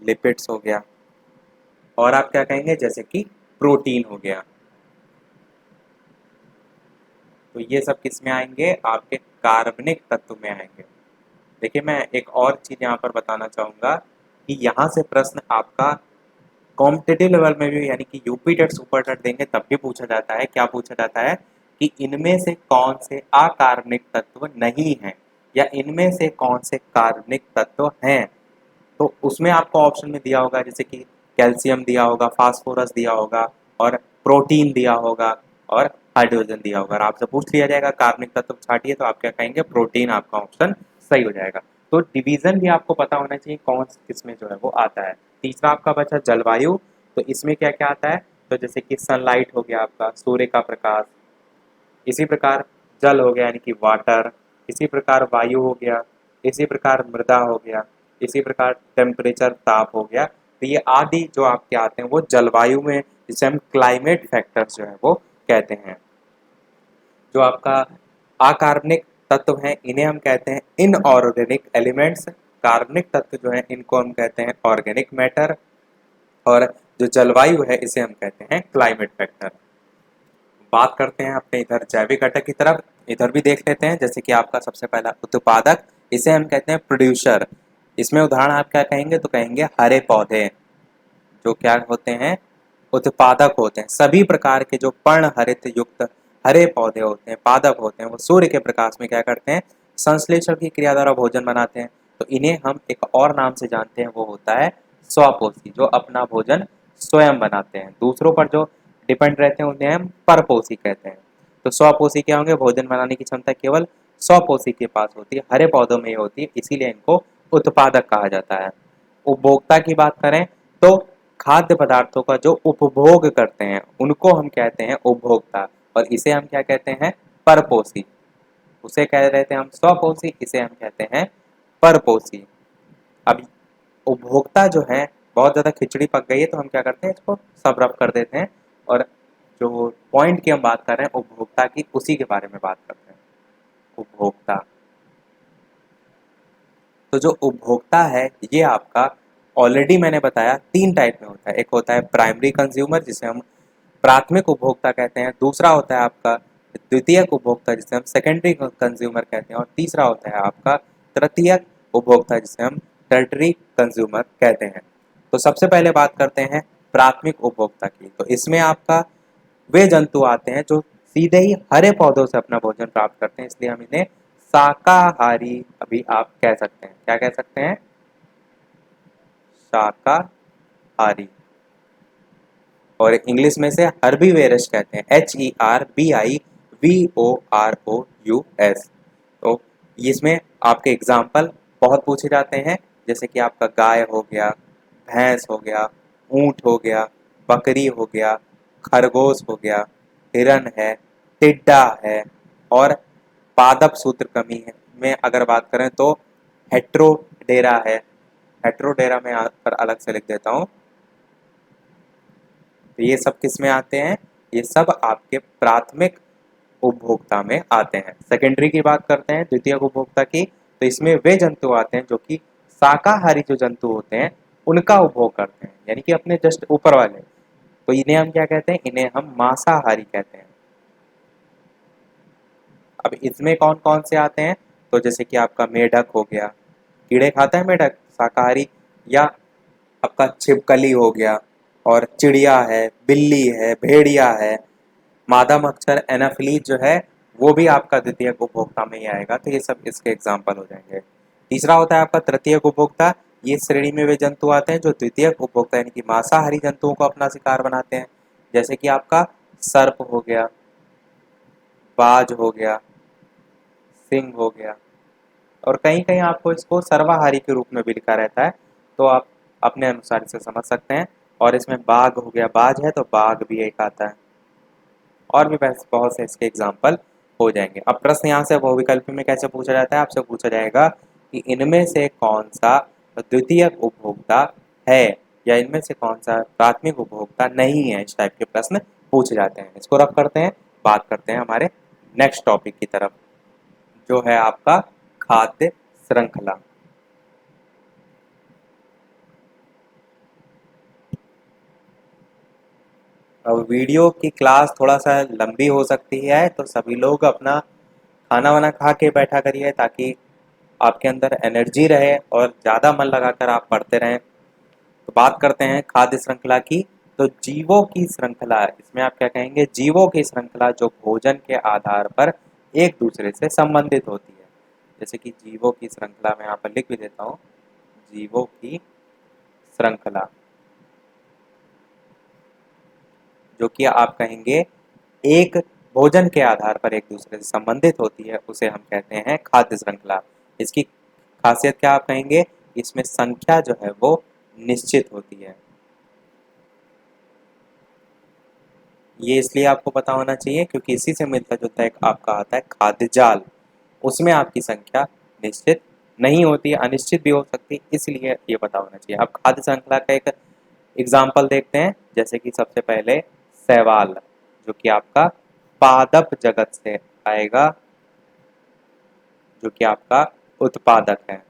लिपिड्स हो गया। और आप क्या कहेंगे? जैसे कि प्रोटीन हो गया। तो ये सब किस में आएंगे? आपके कार्बनिक तत्व में आएंगे। देखिए मैं एक और चीज यहाँ पर बताना चाहूंगा कि यहाँ से प्रश्न आपका कॉम्पिटिटिव लेवल में भी, यानी कि यूपी टेट सुपर टेट देंगे तब भी पूछा जाता है। क्या पूछा जाता है? कि इनमें से कौन से अकार्बनिक तत्व नहीं हैं, या इनमें से कौन से कार्बनिक तत्व हैं। तो उसमें आपको ऑप्शन में दिया होगा जैसे कि कैल्शियम दिया होगा, फास्फोरस दिया होगा, और प्रोटीन दिया होगा, और हाइड्रोजन दिया होगा। और आपसे पूछ लिया जाएगा कार्बनिक तत्व छाटिए, तो आप क्या कहेंगे? प्रोटीन आपका ऑप्शन सही हो जाएगा। तो डिवीजन भी आपको पता होना चाहिए कौन किसमें जो है वो आता है। तीसरा आपका बचा जलवायु। तो इसमें क्या क्या आता है? तो जैसे कि सनलाइट हो गया, आपका सूर्य का प्रकाश। इसी प्रकार जल हो गया यानी कि वाटर। इसी प्रकार वायु हो गया। इसी प्रकार मृदा हो गया। इसी प्रकार टेम्परेचर, ताप हो गया। तो ये आदि जो आपके आते हैं वो जलवायु में, जिसे हम क्लाइमेट फैक्टर्स जो है वो कहते हैं। जो आपका अकार्बनिक तत्व हैं इन्हें हम कहते हैं इनऑर्गेनिक एलिमेंट्स। कार्बनिक तत्व जो है इनको हम कहते हैं ऑर्गेनिक मैटर। और जो जलवायु है इसे हम कहते हैं क्लाइमेट फैक्टर। बात करते हैं अपने इधर जैविक घटक की तरफ। इधर भी देख लेते हैं जैसे कि आपका सबसे पहला उत्पादक, इसे हम कहते हैं प्रोड्यूसर। इसमें उदाहरण आप क्या कहेंगे? तो कहेंगे हरे पौधे, जो क्या होते हैं? उत्पादक होते हैं। सभी प्रकार के जो पर्ण हरित युक्त हरे पौधे होते हैं, पादप होते हैं, वो सूर्य के प्रकाश में क्या करते हैं? संश्लेषण की क्रिया द्वारा भोजन बनाते हैं। तो इन्हें हम एक और नाम से जानते हैं, वो होता है स्वपोषी, जो अपना भोजन स्वयं बनाते हैं। दूसरों पर जो डिपेंड रहते हैं उन्हें हम परपोषी कहते हैं। तो स्वपोषी क्या होंगे? भोजन बनाने की क्षमता केवल स्वपोषी के पास होती है, हरे पौधों में ही होती है, इसीलिए इनको उत्पादक कहा जाता है। उपभोक्ता की बात करें तो खाद्य पदार्थों का जो उपभोग करते हैं उनको हम कहते हैं उपभोक्ता, और इसे हम क्या कहते हैं? परपोषी। उसे कह रहे थे हम स्वपोषी, इसे हम कहते हैं परपोषी। अब उपभोक्ता जो है, बहुत ज़्यादा खिचड़ी पक गई है तो हम क्या करते हैं? इसको सब रफ कर देते हैं, और जो पॉइंट की हम बात कर रहे हैं उपभोक्ता की, उसी के बारे में बात करते हैं। उपभोक्ता, तो जो उपभोक्ता है ये आपका ऑलरेडी मैंने बताया तीन टाइप में होता है। एक होता है प्राइमरी कंज्यूमर, जिसे हम प्राथमिक उपभोक्ता कहते हैं। दूसरा होता है आपका द्वितीयक उपभोक्ता, जिसे हम सेकेंडरी कंज्यूमर कहते हैं। और तीसरा होता है आपका तृतीयक उपभोक्ता, जिसे हम टर्टरी कंज्यूमर कहते हैं। तो सबसे पहले बात करते हैं प्राथमिक उपभोक्ता की। तो इसमें आपका वे जंतु आते हैं जो सीधे ही हरे पौधों से अपना भोजन प्राप्त करते हैं, इसलिए हम इन्हें शाकाहारी अभी आप कह सकते हैं। क्या कह सकते हैं? शाकाहारी। और इंग्लिश में से हर्बीवेरस कहते हैं, HERBIVOROUS। तो इसमें आपके एग्जाम्पल बहुत पूछे जाते हैं, जैसे कि आपका गाय हो गया, भैंस हो गया, ऊंट हो गया, बकरी हो गया, खरगोश हो गया, हिरन है, टिड्डा है, और पादप सूत्र कमी है में अगर बात करें तो हेट्रोडेरा है। हेट्रोडेरा में यहाँ पर अलग से लिख देता हूँ। तो ये सब किस में आते हैं? ये सब आपके प्राथमिक उपभोक्ता में आते हैं। सेकेंडरी की बात करते हैं, द्वितीय उपभोक्ता की। तो इसमें वे जंतु आते हैं जो कि शाकाहारी जो जंतु होते हैं उनका उपभोग करते हैं, यानी कि अपने जस्ट ऊपर वाले। तो इन्हें हम क्या कहते हैं? इन्हें हम मांसाहारी कहते हैं। अब इसमें कौन कौन से आते हैं? तो जैसे कि आपका मेढक हो गया, कीड़े खाता है मेढक, शाकाहारी। या आपका छिपकली हो गया, और चिड़िया है, बिल्ली है, भेड़िया है, मादा मच्छर एनाफिलीज जो है वो भी आपका द्वितीय उपभोक्ता में ही आएगा। तो ये सब इसके एग्जाम्पल हो जाएंगे। तीसरा होता है आपका तृतीय उपभोक्ता, ये श्रेणी में वे जंतु आते हैं जो द्वितीयक उपभोक्ता यानी कि मांसाहारी जंतुओं को अपना शिकार बनाते हैं, जैसे कि आपका सर्प हो गया, बाज हो गया, सिंह हो गया, और कहीं कहीं आपको इसको सर्वाहारी के रूप में भी लिखा रहता है, तो आप अपने अनुसार इसे समझ सकते हैं। और इसमें बाघ हो गया, बाज है तो बाघ भी एक आता है, और भी बहुत से इसके एग्जाम्पल हो जाएंगे। अब प्रश्न यहाँ से बहुविकल्पी में कैसे पूछा जाता है, आपसे पूछा जाएगा कि इनमें से कौन सा द्वितीयक उपभोक्ता है या इनमें से कौन सा प्राथमिक उपभोक्ता नहीं है। इस टाइप के प्रश्न पूछे जाते हैं। इसको रख करते हैं, बात करते हैं हमारे नेक्स्ट टॉपिक की तरफ, जो है आपका खाद्य श्रृंखला। अब वीडियो की क्लास थोड़ा सा लंबी हो सकती है, तो सभी लोग अपना खाना वाना खा के बैठा करिए, ताकि आपके अंदर एनर्जी रहे और ज़्यादा मन लगाकर आप पढ़ते रहें। तो बात करते हैं खाद्य श्रृंखला की। तो जीवों की श्रृंखला, इसमें आप क्या कहेंगे, जीवों की श्रृंखला जो भोजन के आधार पर एक दूसरे से संबंधित होती है। जैसे कि जीवों की श्रृंखला मैं यहाँ पर लिख भी देता हूँ, जीवों की श्रृंखला जो कि आप कहेंगे एक भोजन के आधार पर एक दूसरे से संबंधित होती है, उसे हम कहते हैं खाद्य श्रृंखला। इसकी खासियत क्या आप कहेंगे, इसमें संख्या जो है वो निश्चित होती है। ये इसलिए आपको पता होना चाहिए क्योंकि इसी से मिलता जुलता एक आपका आता है खाद्य जाल, उसमें आपकी संख्या निश्चित नहीं होती है, अनिश्चित भी हो सकती है, इसलिए ये पता होना चाहिए। अब खाद्य श्रृंखला का एक एग्जाम्पल देखते हैं, जैसे कि सबसे पहले शैवाल, जो कि आपका पादप जगत से आएगा, जो कि आपका उत्पादक है।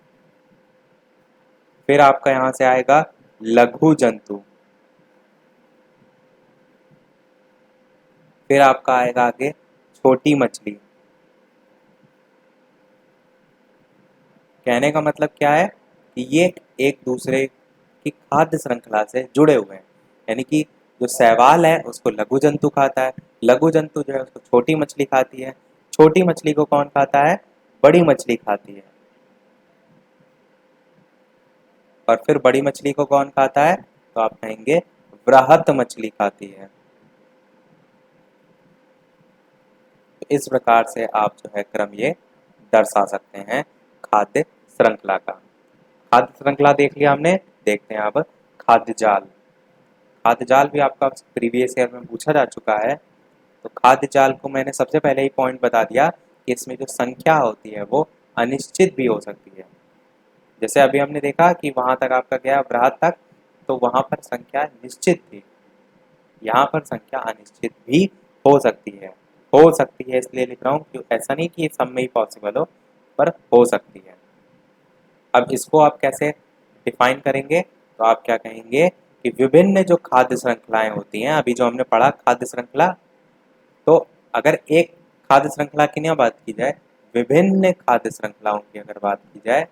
फिर आपका यहाँ से आएगा लघु जंतु, फिर आपका आएगा आगे छोटी मछली। कहने का मतलब क्या है कि ये एक दूसरे की खाद्य श्रृंखला से जुड़े हुए हैं, यानी कि जो शैवाल है उसको लघु जंतु खाता है, लघु जंतु जो है उसको छोटी मछली खाती है, छोटी मछली को कौन खाता है, बड़ी मछली खाती है, और फिर बड़ी मछली को कौन खाता है, तो आप कहेंगे वृहत मछली खाती है। तो इस प्रकार से आप जो है क्रम ये दर्शा सकते हैं खाद्य श्रृंखला का। खाद्य श्रृंखला देख लिया हमने, देखते हैं अब खाद्य जाल। खाद्य जाल भी आपका प्रीवियस ईयर में पूछा जा चुका है। तो खाद्य जाल को मैंने सबसे पहले ही पॉइंट बता दिया कि इसमें जो संख्या होती है वो अनिश्चित भी हो सकती है। जैसे अभी हमने देखा कि वहां तक आपका गया वृहत तक, तो वहां पर संख्या निश्चित थी, यहाँ पर संख्या अनिश्चित भी हो सकती है। हो सकती है इसलिए लिख रहा हूँ कि ऐसा नहीं कि सब में ही पॉसिबल हो, पर हो सकती है। अब इसको आप कैसे डिफाइन करेंगे, तो आप क्या कहेंगे कि विभिन्न जो खाद्य श्रृंखलाएं होती हैं, अभी जो हमने पढ़ा खाद्य श्रृंखला, तो अगर एक खाद्य श्रृंखला की ना बात की जाए, विभिन्न खाद्य श्रृंखलाओं की अगर बात की जाए,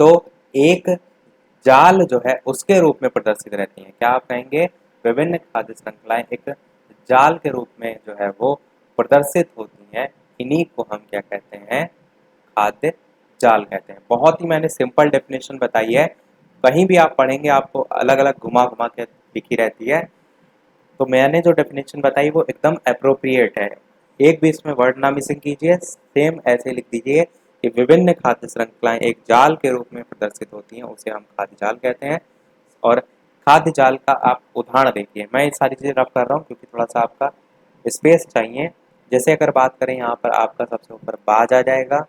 तो एक जाल जो है उसके रूप में प्रदर्शित रहती हैं। क्या आप कहेंगे, विभिन्न खाद्य श्रृंखलाएं एक जाल के रूप में जो है वो प्रदर्शित होती हैं, इन्हीं को हम क्या कहते हैं, खाद्य जाल कहते हैं। बहुत ही मैंने सिंपल डेफिनेशन बताई है, कहीं भी आप पढ़ेंगे आपको अलग अलग घुमा घुमा के लिखी रहती है। तो मैंने जो डेफिनेशन बताई वो एकदम अप्रोप्रिएट है, एक भी इसमें वर्ड ना मिसिंग कीजिए, सेम ऐसे लिख दीजिए कि विभिन्न खाद्य श्रृंखलाएं एक जाल के रूप में प्रदर्शित होती हैं, उसे हम खाद्य जाल कहते हैं। और खाद्य जाल का आप उदाहरण देखिए, मैं ये सारी चीज़ें रफ कर रहा हूँ क्योंकि थोड़ा सा आपका स्पेस चाहिए। जैसे अगर बात करें, यहाँ पर आपका सबसे ऊपर बाज आ जाएगा,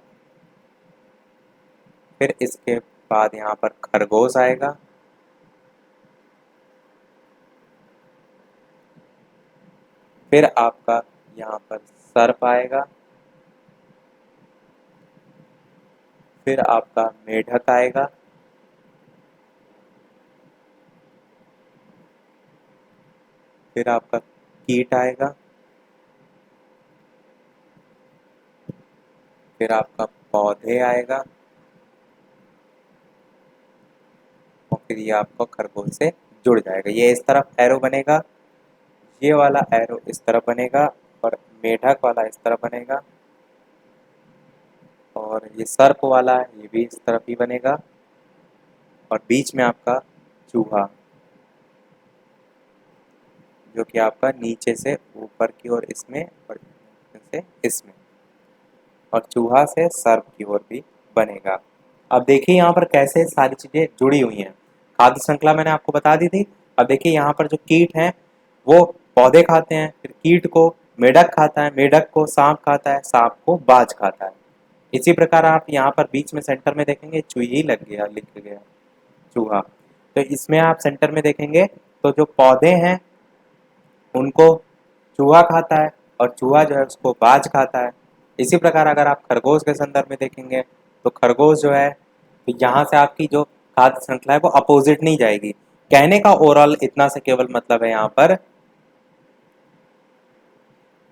फिर इसके बाद यहाँ पर खरगोश आएगा, फिर आपका यहाँ पर सर्प आएगा, फिर आपका मेढक आएगा, फिर आपका कीट आएगा, फिर आपका पौधे आएगा, और फिर ये आपको खरगोश से जुड़ जाएगा। ये इस तरफ एरो बनेगा, ये वाला एरो इस तरफ बनेगा, और मेढक वाला इस तरह बनेगा, और ये सर्प वाला ये भी इस तरफ ही बनेगा, और बीच में आपका चूहा, जो कि आपका नीचे से ऊपर की ओर इसमें और से इसमें, और चूहा से सर्प की ओर भी बनेगा। अब देखिए यहाँ पर कैसे सारी चीजें जुड़ी हुई हैं। खाद्य श्रृंखला मैंने आपको बता दी थी। अब देखिए यहाँ पर जो कीट हैं वो पौधे खाते हैं, फिर कीट को मेढक खाता है, मेढक को सांप खाता है, सांप को बाज खाता है। इसी प्रकार आप यहाँ पर बीच में सेंटर में देखेंगे चूही लग गया, लिख गया चूहा। तो इसमें आप सेंटर में देखेंगे तो जो पौधे हैं उनको चूहा खाता है, और चूहा जो है उसको बाज खाता है। इसी प्रकार अगर आप खरगोश के संदर्भ में देखेंगे तो खरगोश जो है, तो यहाँ से आपकी जो खाद्य श्रृंखला है वो अपोजिट नहीं जाएगी। कहने का ओवरऑल इतना से केवल मतलब है यहाँ पर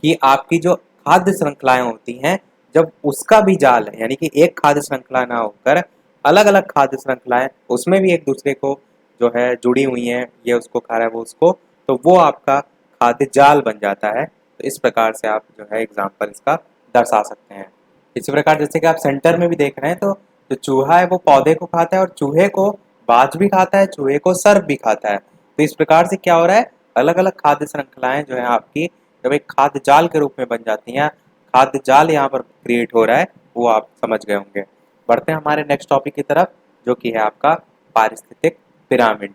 कि आपकी जो खाद्य श्रृंखलाएं होती हैं, जब उसका भी जाल है, यानी कि एक खाद्य श्रृंखला ना होकर अलग अलग खाद्य श्रृंखलाएं उसमें भी एक दूसरे को जो है जुड़ी हुई हैं, ये उसको खा रहा है वो उसको, तो वो आपका खाद्य जाल बन जाता है। तो इस प्रकार से आप जो है एग्जाम्पल इसका दर्शा सकते हैं। इसी प्रकार जैसे कि आप सेंटर में भी देख रहे हैं, तो जो चूहा है वो पौधे को खाता है, और चूहे को बाज भी खाता है, चूहे को सर्प भी खाता है। तो इस प्रकार से क्या हो रहा है, अलग अलग खाद्य श्रृंखलाएं जो है आपकी जब एक खाद्य जाल के रूप में बन जाती हैं, खाद्य जाल यहाँ पर क्रिएट हो रहा है, वो आप समझ गए होंगे। बढ़ते हैं हमारे नेक्स्ट टॉपिक की तरफ, जो कि है आपका पारिस्थितिक पिरामिड।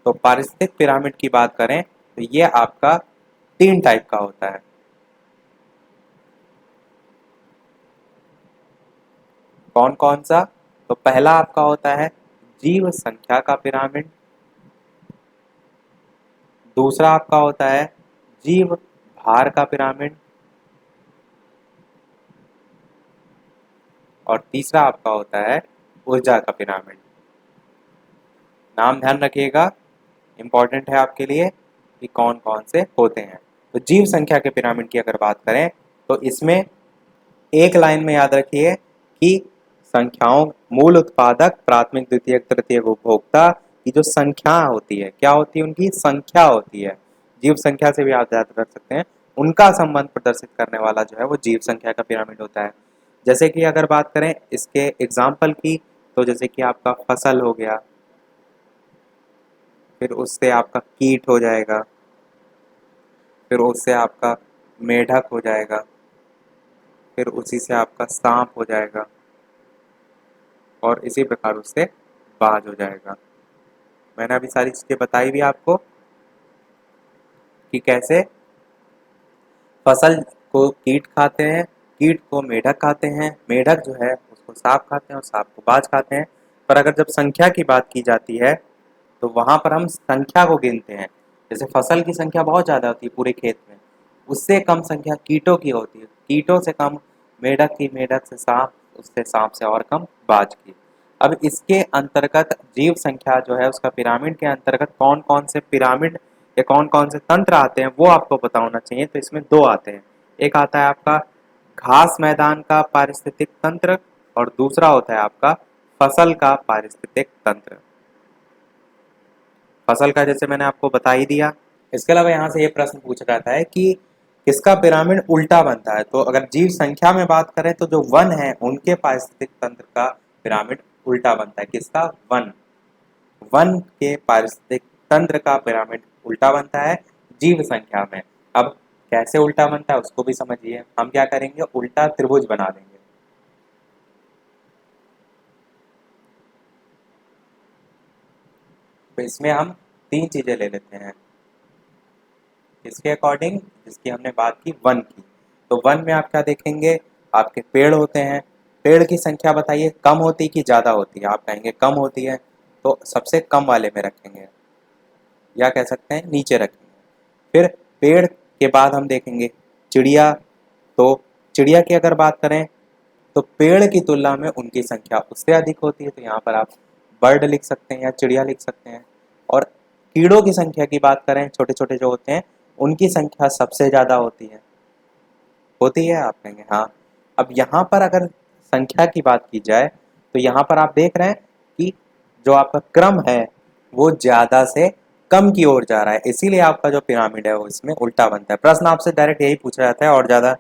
तो पारिस्थितिक पिरामिड की बात करें तो ये आपका 3 टाइप का होता है। कौन कौन सा? तो पहला आपका होता है जीव संख्या का पिरामिड, दूसरा आपका होता है जीव भार का पिरामिड, और तीसरा आपका होता है ऊर्जा का पिरामिड। नाम ध्यान रखिएगा, इंपॉर्टेंट है आपके लिए कि कौन कौन से होते हैं। तो जीव संख्या के पिरामिड की अगर बात करें तो इसमें एक लाइन में याद रखिए कि संख्याओं, मूल उत्पादक, प्राथमिक, द्वितीयक, तृतीयक उपभोक्ता की जो संख्या होती है, क्या होती है, उनकी संख्या होती है। जीव संख्या से भी आप याद रख सकते हैं, उनका संबंध प्रदर्शित करने वाला जो है वो जीव संख्या का पिरामिड होता है। जैसे कि अगर बात करें इसके एग्जाम्पल की, तो जैसे कि आपका फसल हो गया, फिर उससे आपका कीट हो जाएगा, फिर उससे आपका मेढक हो जाएगा, फिर उसी से आपका सांप हो जाएगा, और इसी प्रकार उससे बाज हो जाएगा। मैंने अभी सारी चीजें बताई भी आपको कि कैसे फसल को कीट खाते हैं, कीट को मेढक खाते हैं, मेढक जो है उसको सांप खाते हैं, और सांप को बाज खाते हैं। पर अगर जब संख्या की बात की जाती है तो वहां पर हम संख्या को गिनते हैं। जैसे फसल की संख्या बहुत ज्यादा होती है पूरे खेत में, उससे कम संख्या कीटों की होती है, कीटों से कम मेढक की, मेढक से सांप, उससे सांप से और कम बाज की। अब इसके अंतर्गत जीव संख्या जो है उसका पिरामिड के अंतर्गत कौन कौन से पिरामिड या कौन कौन से तंत्र आते हैं वो आपको पता होना चाहिए। तो इसमें 2 आते हैं, एक आता है आपका घास मैदान का पारिस्थितिक तंत्र, और दूसरा होता है आपका फसल का पारिस्थितिक तंत्र। फसल का जैसे मैंने आपको बता ही दिया। इसके अलावा यहाँ से ये प्रश्न पूछा जाता है कि किसका पिरामिड उल्टा बनता है। तो अगर जीव संख्या में बात करें तो जो वन है उनके पारिस्थितिक तंत्र का पिरामिड उल्टा बनता है। किसका? वन। वन के पारिस्थितिक तंत्र का पिरामिड उल्टा बनता है जीव संख्या में। अब कैसे उल्टा बनता है उसको भी समझिए। हम क्या करेंगे, उल्टा त्रिभुज बना देंगे। तो इसमें हम 3 चीजें ले लेते हैं इसके अकॉर्डिंग, जिसकी हमने बात की वन की। तो वन में आप क्या देखेंगे, आपके पेड़ होते हैं। पेड़ की संख्या बताइए, कम होती कि ज्यादा होती है? आप कहेंगे कम होती है, तो सबसे कम वाले में रखेंगे, या कह सकते हैं नीचे रखेंगे। फिर पेड़ के बाद हम देखेंगे चिड़िया। तो चिड़िया की अगर बात करें तो पेड़ की तुलना में उनकी संख्या उससे अधिक होती है, तो यहाँ पर आप बर्ड लिख सकते हैं या चिड़िया लिख सकते हैं। और कीड़ों की संख्या की बात करें, छोटे छोटे जो होते हैं उनकी संख्या सबसे ज्यादा होती है, आप कहेंगे हाँ। अब यहाँ पर अगर संख्या की बात की जाए तो यहाँ पर आप देख रहे हैं कि जो आपका क्रम है वो ज्यादा से कम की ओर जा रहा है, इसीलिए आपका जो पिरामिड है वो इसमें उल्टा बनता है। प्रश्न आपसे डायरेक्ट यही पूछा जाता है और ज़्यादा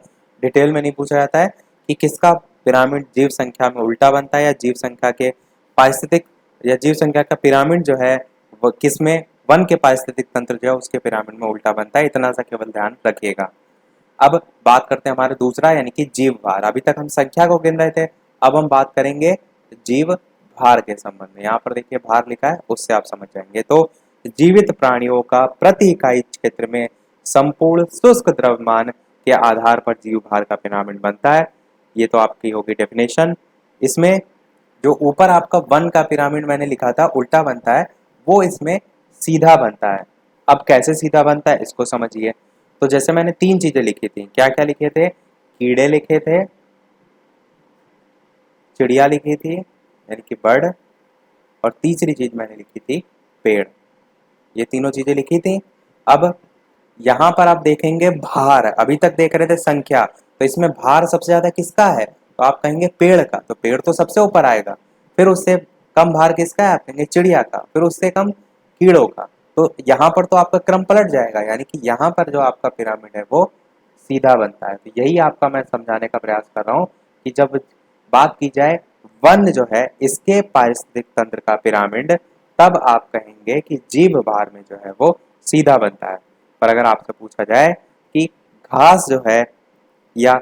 डिटेल में नहीं पूछा जाता है कि किसका पिरामिड जीव संख्या में उल्टा बनता है, या जीव संख्या के पारिस्थितिक या जीव संख्या का पिरामिड जो है वो किस में वन के पारिस्थितिक तंत्र जो है उसके पिरामिड में उल्टा बनता है। इतना सा केवल ध्यान रखिएगा। अब बात करते हैं हमारे दूसरा यानी कि जीव भार। अभी तक हम संख्या को गिन रहे थे, अब हम बात करेंगे जीव भार के संबंध में। यहाँ पर देखिए भार लिखा है, उससे आप समझ जाएंगे। तो जीवित प्राणियों का प्रति इकाई क्षेत्र में संपूर्ण शुष्क द्रव्यमान के आधार पर जीव भार का पिरामिड बनता है। ये तो आपकी होगी डेफिनेशन। इसमें जो ऊपर आपका वन का पिरामिड मैंने लिखा था उल्टा बनता है, वो इसमें सीधा बनता है। अब कैसे सीधा बनता है इसको समझिए। तो जैसे मैंने तीन चीजें लिखी थी, क्या क्या लिखे थे? कीड़े लिखे थे, चिड़िया लिखी थी यानी कि बर्ड, और तीसरी चीज मैंने लिखी थी पेड़। ये तीनों चीजें लिखी थी। अब यहाँ पर आप देखेंगे भार, अभी तक देख रहे थे संख्या, तो इसमें भार सबसे ज्यादा किसका है? तो आप कहेंगे पेड़ का, तो पेड़ तो सबसे ऊपर आएगा। फिर उससे कम भार किसका है? आप कहेंगे चिड़िया का। फिर उससे कम कीड़ों का। तो यहाँ पर तो आपका क्रम पलट जाएगा, यानी कि यहाँ पर जो आपका पिरामिड है वो सीधा बनता है। तो यही आपका मैं समझाने का प्रयास कर रहा हूँ कि जब बात की जाए वन जो है इसके पारिस्थितिक तंत्र का पिरामिड, तब आप कहेंगे कि जीव भार में जो है वो सीधा बनता है। पर अगर आपसे पूछा जाए कि घास जो है या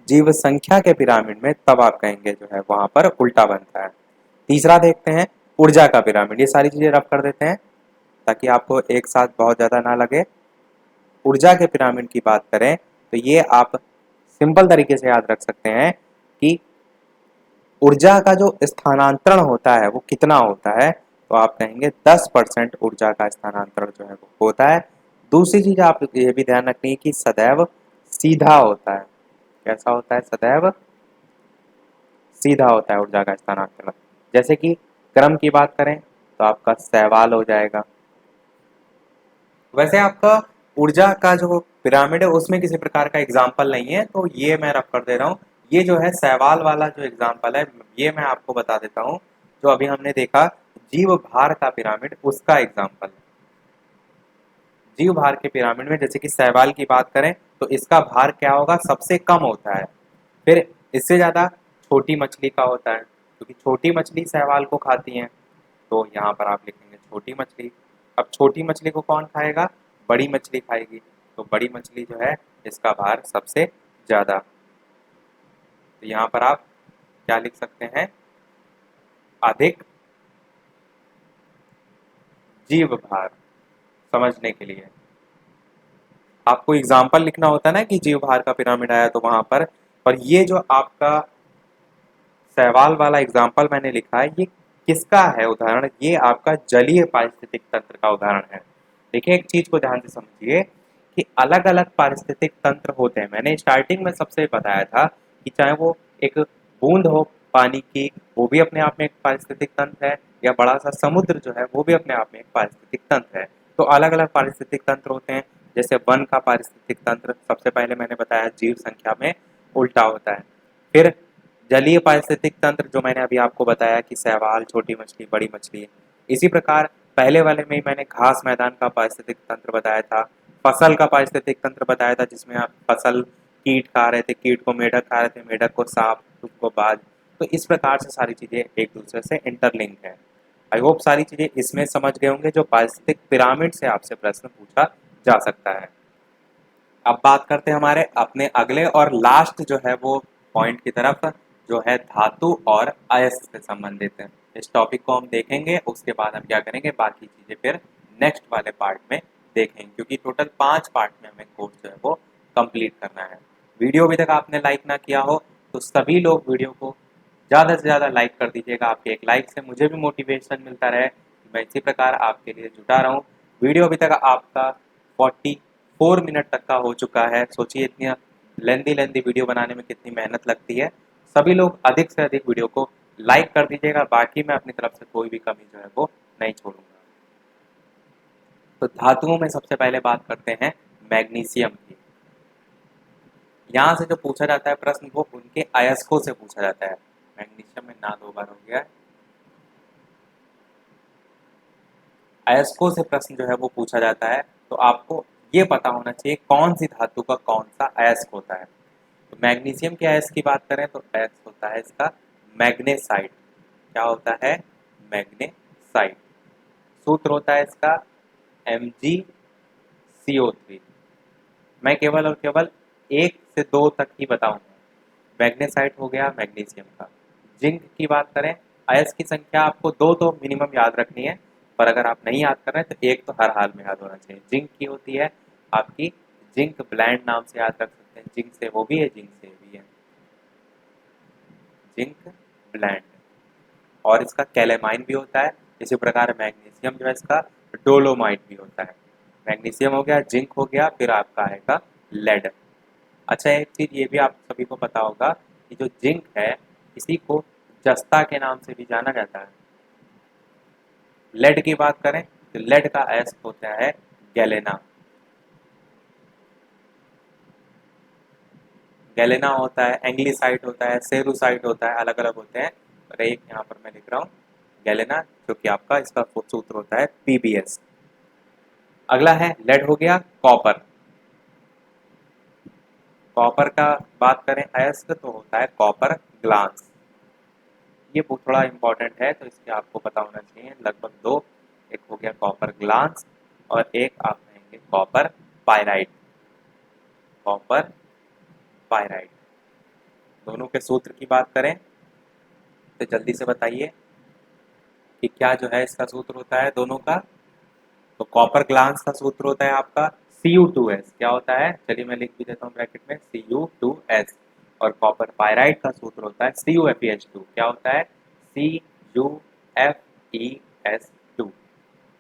जीव संख्या के पिरामिड में, तब आप कहेंगे जो है वहां पर उल्टा बनता है। तीसरा देखते हैं ऊर्जा का पिरामिड। ये सारी चीजें रफ कर देते हैं ताकि आपको एक साथ बहुत ज्यादा ना लगे। ऊर्जा के पिरामिड की बात करें तो ये आप सिंपल तरीके से याद रख सकते हैं कि ऊर्जा का जो स्थानांतरण होता है वो कितना होता है? तो आप कहेंगे 10% ऊर्जा का स्थानांतरण जो है वो होता है। दूसरी चीज आप ये भी ध्यान रखनी है कि सदैव सीधा होता है। कैसा होता है? सदैव सीधा होता है ऊर्जा का स्थानांतरण। जैसे कि क्रम की बात करें तो आपका सैवाल हो जाएगा। वैसे आपका ऊर्जा का जो पिरामिड है उसमें किसी प्रकार का एग्जाम्पल नहीं है, तो ये मैं रख कर दे रहा हूँ। ये जो है सैवाल वाला जो एग्जाम्पल है, ये मैं आपको बता देता हूँ। जो अभी हमने देखा जीव भार का पिरामिड, उसका एग्जाम्पल। जीव भार के पिरामिड में जैसे कि सैवाल की बात करें तो इसका भार क्या होगा? सबसे कम होता है। फिर इससे ज्यादा छोटी मछली का होता है, क्योंकि छोटी मछली सैवाल को खाती हैं। तो यहाँ पर आप लिखेंगे छोटी मछली। अब छोटी मछली को कौन खाएगा? बड़ी मछली खाएगी। तो बड़ी मछली जो है इसका भार सबसे ज्यादा। तो यहाँ पर आप क्या लिख सकते हैं? अधिक जीव भार। समझने के लिए आपको एग्जाम्पल लिखना होता है ना कि जीव भार का पिरामिड आया तो वहां पर ये जो आपका सवाल वाला एग्जाम्पल मैंने लिखा है, ये किसका है उदाहरण? ये आपका जलीय पारिस्थितिक तंत्र का उदाहरण है। देखिए एक चीज को ध्यान से समझिए कि अलग अलग पारिस्थितिक तंत्र होते हैं। मैंने स्टार्टिंग में सबसे बताया था कि चाहे वो एक बूंद हो पानी की, वो भी अपने आप में एक पारिस्थितिक तंत्र है, या बड़ा सा समुद्र जो है वो भी अपने आप में एक पारिस्थितिक तंत्र है। तो अलग अलग पारिस्थितिक तंत्र होते हैं। जैसे वन का पारिस्थितिक तंत्र सबसे पहले मैंने बताया जीव संख्या में उल्टा होता है। फिर जलीय पारिस्थितिक तंत्र जो मैंने अभी आपको बताया कि शैवाल, छोटी मछली, बड़ी मछली। इसी प्रकार पहले वाले में ही मैंने घास मैदान का पारिस्थितिक तंत्र बताया था। फसल का पारिस्थितिक तंत्र बताया था जिसमें आप फसल कीट खा रहे थे, कीट को मेढक खा रहे थे, मेढक को सांप, सांप को बाज। तो इस प्रकार से सारी चीजें एक दूसरे से इंटरलिंक है। आई होप सारी चीजें इसमें समझ गए होंगे जो पारिस्थितिक पिरामिड से आपसे प्रश्न पूछा जा सकता है। अब बात करते हैं हमारे अपने अगले और लास्ट जो है वो पॉइंट की तरफ, जो है धातु और अयस्क से संबंधित है। इस टॉपिक को हम देखेंगे, उसके बाद हम क्या करेंगे बाकी चीजें फिर नेक्स्ट वाले पार्ट में देखेंगे, क्योंकि टोटल 5 पार्ट में हमें कोर्स जो है वो कंप्लीट करना है। वीडियो अभी तक आपने लाइक ना किया हो तो सभी लोग वीडियो को ज़्यादा से ज़्यादा लाइक कर दीजिएगा। आपके एक लाइक से मुझे भी मोटिवेशन मिलता रहे कि मैं इसी प्रकार आपके लिए जुटा रहा हूँ। वीडियो अभी तक आपका 44 मिनट तक का हो चुका है। सोचिए इतनी लेंदी लेंदी वीडियो बनाने में कितनी मेहनत लगती है। सभी लोग अधिक से अधिक वीडियो को लाइक कर दीजिएगा, बाकी मैं अपनी तरफ से कोई भी कमी जो है वो नहीं छोड़ूंगा। तो धातुओं में सबसे पहले बात करते हैं मैग्नीशियम की। यहाँ से जो पूछा जाता है प्रश्न वो उनके अयस्कों से पूछा जाता है। मैग्नीशियम में ना 2 बार हो गया है। अयस्कों से प्रश्न जो है वो पूछा जाता है, तो आपको ये पता होना चाहिए कौन सी धातु का कौन सा अयस्क होता है। तो मैग्नीशियम के अयस्क की बात करें तो अयस्क होता है इसका मैग्नेसाइट। क्या होता है? मैग्नेसाइट। सूत्र होता है इसका MgCO3। मैं केवल और केवल एक से दो तक ही बताऊंगा। मैग्नेसाइट हो गया मैग्नीशियम का। जिंक की बात करें, अयस्क की संख्या आपको दो तो मिनिमम याद रखनी है, पर अगर आप नहीं याद कर रहे हैं तो एक तो हर हाल में याद होना चाहिए। जिंक की होती है आपकी जिंक ब्लैंड, नाम से याद रख सकते हैं। जिंक से वो भी है, जिंक से भी है, जिंक ब्लैंड। और इसका कैलेमाइन भी होता है। इसी प्रकार मैग्नीशियम जो है इसका डोलोमाइट भी होता है। मैग्नीशियम हो गया, जिंक हो गया, फिर आपका आएगा लेड। अच्छा, एक चीज़ ये भी आप सभी को पता होगा कि जो जिंक है इसी को जस्ता के नाम से भी जाना जाता है। लेड की बात करें तो लेड का अयस्क होता है गैलेना। गैलेना होता है, एंग्लीसाइट होता है, सेरुसाइट होता है, अलग अलग होते हैं। और एक यहाँ पर मैं लिख रहा हूँ गैलेना, जो कि आपका इसका सूत्र होता है PbS। अगला है लेड हो गया कॉपर। कॉपर का बात करें अयस्क तो होता है कॉपर ग्लांस। ये थोड़ा इंपॉर्टेंट है तो इसके आपको पता होना चाहिए, लगभग दो। एक हो गया कॉपर ग्लांस और एक आप कहेंगे कॉपर पायराइट। कॉपर पायराइट दोनों के सूत्र की बात करें तो जल्दी से बताइए कि क्या जो है इसका सूत्र होता है दोनों का। तो कॉपर ग्लांस का सूत्र होता है आपका Cu2S। क्या होता है? चलिए मैं लिख भी देता हूँ ब्रैकेट में, Cu2S। और कॉपर पायराइट का सूत्र होता है CuFeH2। क्या होता है? CuFeS2।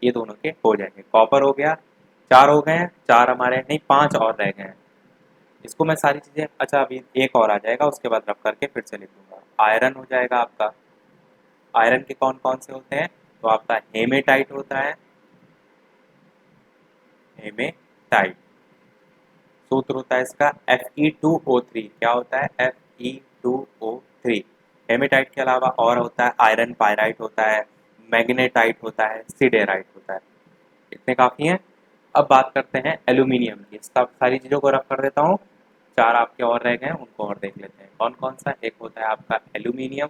ये दोनों के हो जाएंगे। कॉपर हो गया, चार हो गए हैं, चार हमारे नहीं, पांच और रह गए हैं। इसको मैं सारी चीजें, अच्छा अभी एक और आ जाएगा उसके बाद रब करके फिर से लिख दूंगा। आयरन हो जाएगा आपका। आयरन के कौन कौन से होते हैं? तो आपका हेमेटाइट होता है, हेमेटाइट। सूत्र होता है इसका Fe2O3। क्या होता है? Fe2O3। हेमेटाइट के अलावा और होता है आयरन पायराइट होता है, मैग्नेटाइट होता है, सिडेराइट होता है। इतने काफ़ी हैं। अब बात करते हैं एल्यूमिनियम की। इसका सारी चीज़ों को रख कर देता हूँ। चार आपके और रह गए हैं, उनको और देख लेते हैं कौन कौन सा। एक होता है आपका एल्यूमिनियम,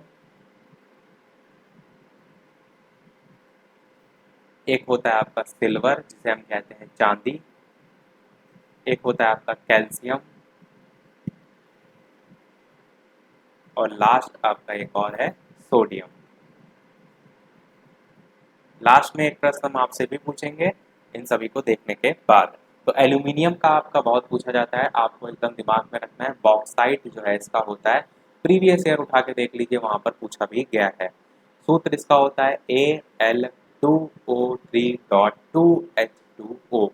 एक होता है आपका सिल्वर जिसे हम कहते हैं चांदी, एक होता है आपका कैल्शियम, और लास्ट आपका एक और है सोडियम। लास्ट में एक प्रश्न हम आपसे भी पूछेंगे इन सभी को देखने के बाद। तो एल्यूमिनियम का आपका बहुत पूछा जाता है, आपको एकदम दिमाग में रखना है। बॉक्साइट जो है इसका होता है, प्रीवियस ईयर उठा के देख लीजिए, वहां पर पूछा भी गया है। सूत्र इसका होता है Al2O3.2H2O।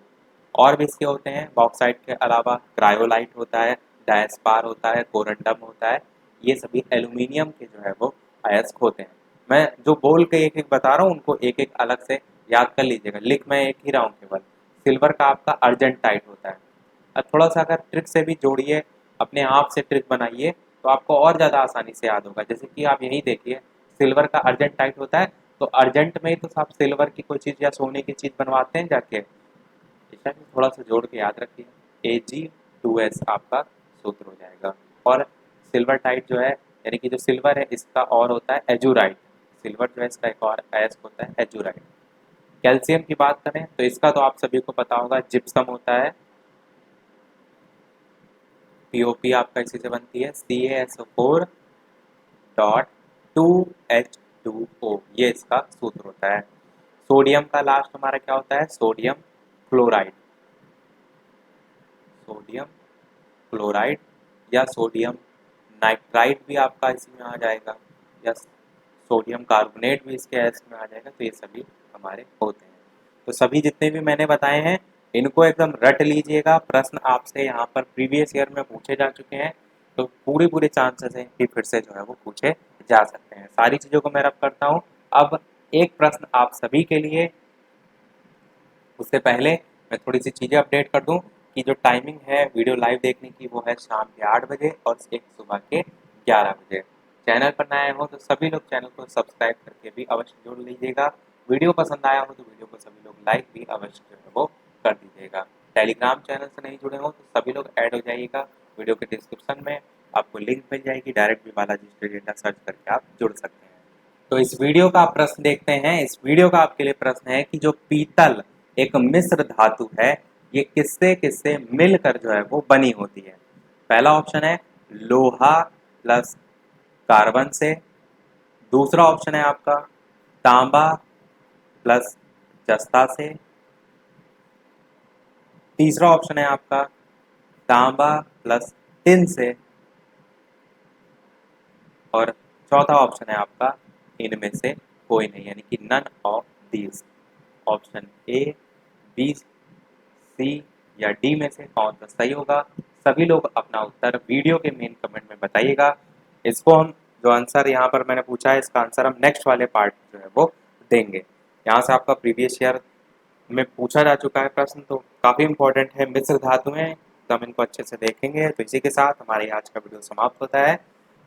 और भी इसके होते हैं बॉक्साइट के अलावा, क्रायोलाइट होता है, डायस्पार होता है, कोरंडम होता है। ये सभी एल्यूमिनियम के जो है वो अयस्क होते हैं। मैं जो बोल के एक एक बता रहा हूँ उनको एक एक अलग से याद कर लीजिएगा। लिख मैं एक ही रहा हूँ केवल। सिल्वर का आपका अर्जेंटाइट होता है। अब थोड़ा सा अगर ट्रिक से भी जोड़िए, अपने आप से ट्रिक बनाइए, तो आपको और ज़्यादा आसानी से याद होगा। जैसे कि आप यही देखिए, सिल्वर का अर्जेंटाइट होता है, तो अर्जेंट में ही तो आप सिल्वर की कोई चीज़ या सोने की चीज़ बनवाते हैं जाके। ऐसा भी थोड़ा सा जोड़ के याद रखिए। Ag2S आपका सूत्र हो जाएगा। और सिल्वर टाइट जो है, यानी कि जो सिल्वर है इसका और होता है एजूराइट। सिल्वर जो है इसका एक और अयस्क होता है एजूराइट। कैल्शियम की बात करें तो इसका तो आप सभी को पता होगा, जिप्सम होता है। पीओपी आपका इसी से बनती है, CaSO4.2H2O। ये इसका सूत्र होता है। सोडियम का लास्ट हमारा क्या होता है? Sodium chloride. सोडियम क्लोराइड या सोडियम नाइट्राइड भी आपका इसी में आ जाएगा, या सोडियम कार्बोनेट भी इसके एस में आ जाएगा। तो ये सभी हमारे होते हैं। तो सभी जितने भी मैंने बताए हैं इनको एकदम रट लीजिएगा। प्रश्न आपसे यहाँ पर प्रीवियस ईयर में पूछे जा चुके हैं, तो पूरे पूरे चांसेस हैं कि फिर से जो है वो पूछे जा सकते हैं। सारी चीज़ों को मैं रब करता हूँ। अब एक प्रश्न आप सभी के लिए, उससे पहले मैं थोड़ी सी चीज़ें अपडेट कर दूं कि जो टाइमिंग है वीडियो लाइव देखने की वो है शाम के 8 बजे और एक सुबह के 11 बजे। चैनल पर नए हो तो सभी लोग चैनल को सब्सक्राइब करके भी अवश्य जोड़ लीजिएगा। वीडियो पसंद आया हो तो वीडियो को सभी लोग लाइक भी अवश्य जो है वो कर दीजिएगा। टेलीग्राम चैनल से नहीं जुड़े हो तो सभी लोग ऐड हो जाइएगा। वीडियो के डिस्क्रिप्शन में आपको लिंक मिल जाएगी, डायरेक्ट भी बालाजी स्टडी डेटा सर्च करके आप जुड़ सकते हैं। तो इस वीडियो का आप प्रश्न देखते हैं। इस वीडियो का आपके लिए प्रश्न है कि जो पीतल एक मिश्र धातु है, ये किससे किससे मिलकर जो है वो बनी होती है। पहला ऑप्शन है लोहा प्लस कार्बन से। दूसरा ऑप्शन है आपका तांबा प्लस जस्ता से। तीसरा ऑप्शन है आपका तांबा प्लस टिन से। और चौथा ऑप्शन है आपका इनमें से कोई नहीं, यानी कि none of these. Option A, B, C या डी में से कौन सा सही होगा। सभी लोग अपना उत्तर वीडियो के मेन कमेंट में बताइएगा। इसको हम जो आंसर यहाँ पर मैंने पूछा है, इसका आंसर हम नेक्स्ट वाले पार्ट जो है वो देंगे। यहाँ से आपका प्रीवियस ईयर में पूछा जा चुका है प्रश्न, तो काफ़ी इंपॉर्टेंट है। मिश्र धातुएं, तो हम इनको अच्छे से देखेंगे। तो इसी के साथ हमारे आज का वीडियो समाप्त होता है।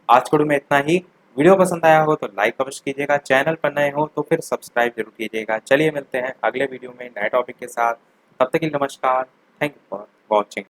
आज के वीडियो में इतना ही। वीडियो पसंद आया हो तो लाइक अवश्य कीजिएगा, चैनल पर नए हो तो फिर सब्सक्राइब जरूर कीजिएगा। चलिए मिलते हैं अगले वीडियो में नए टॉपिक के साथ। तब तक के लिए नमस्कार। Thank you for watching.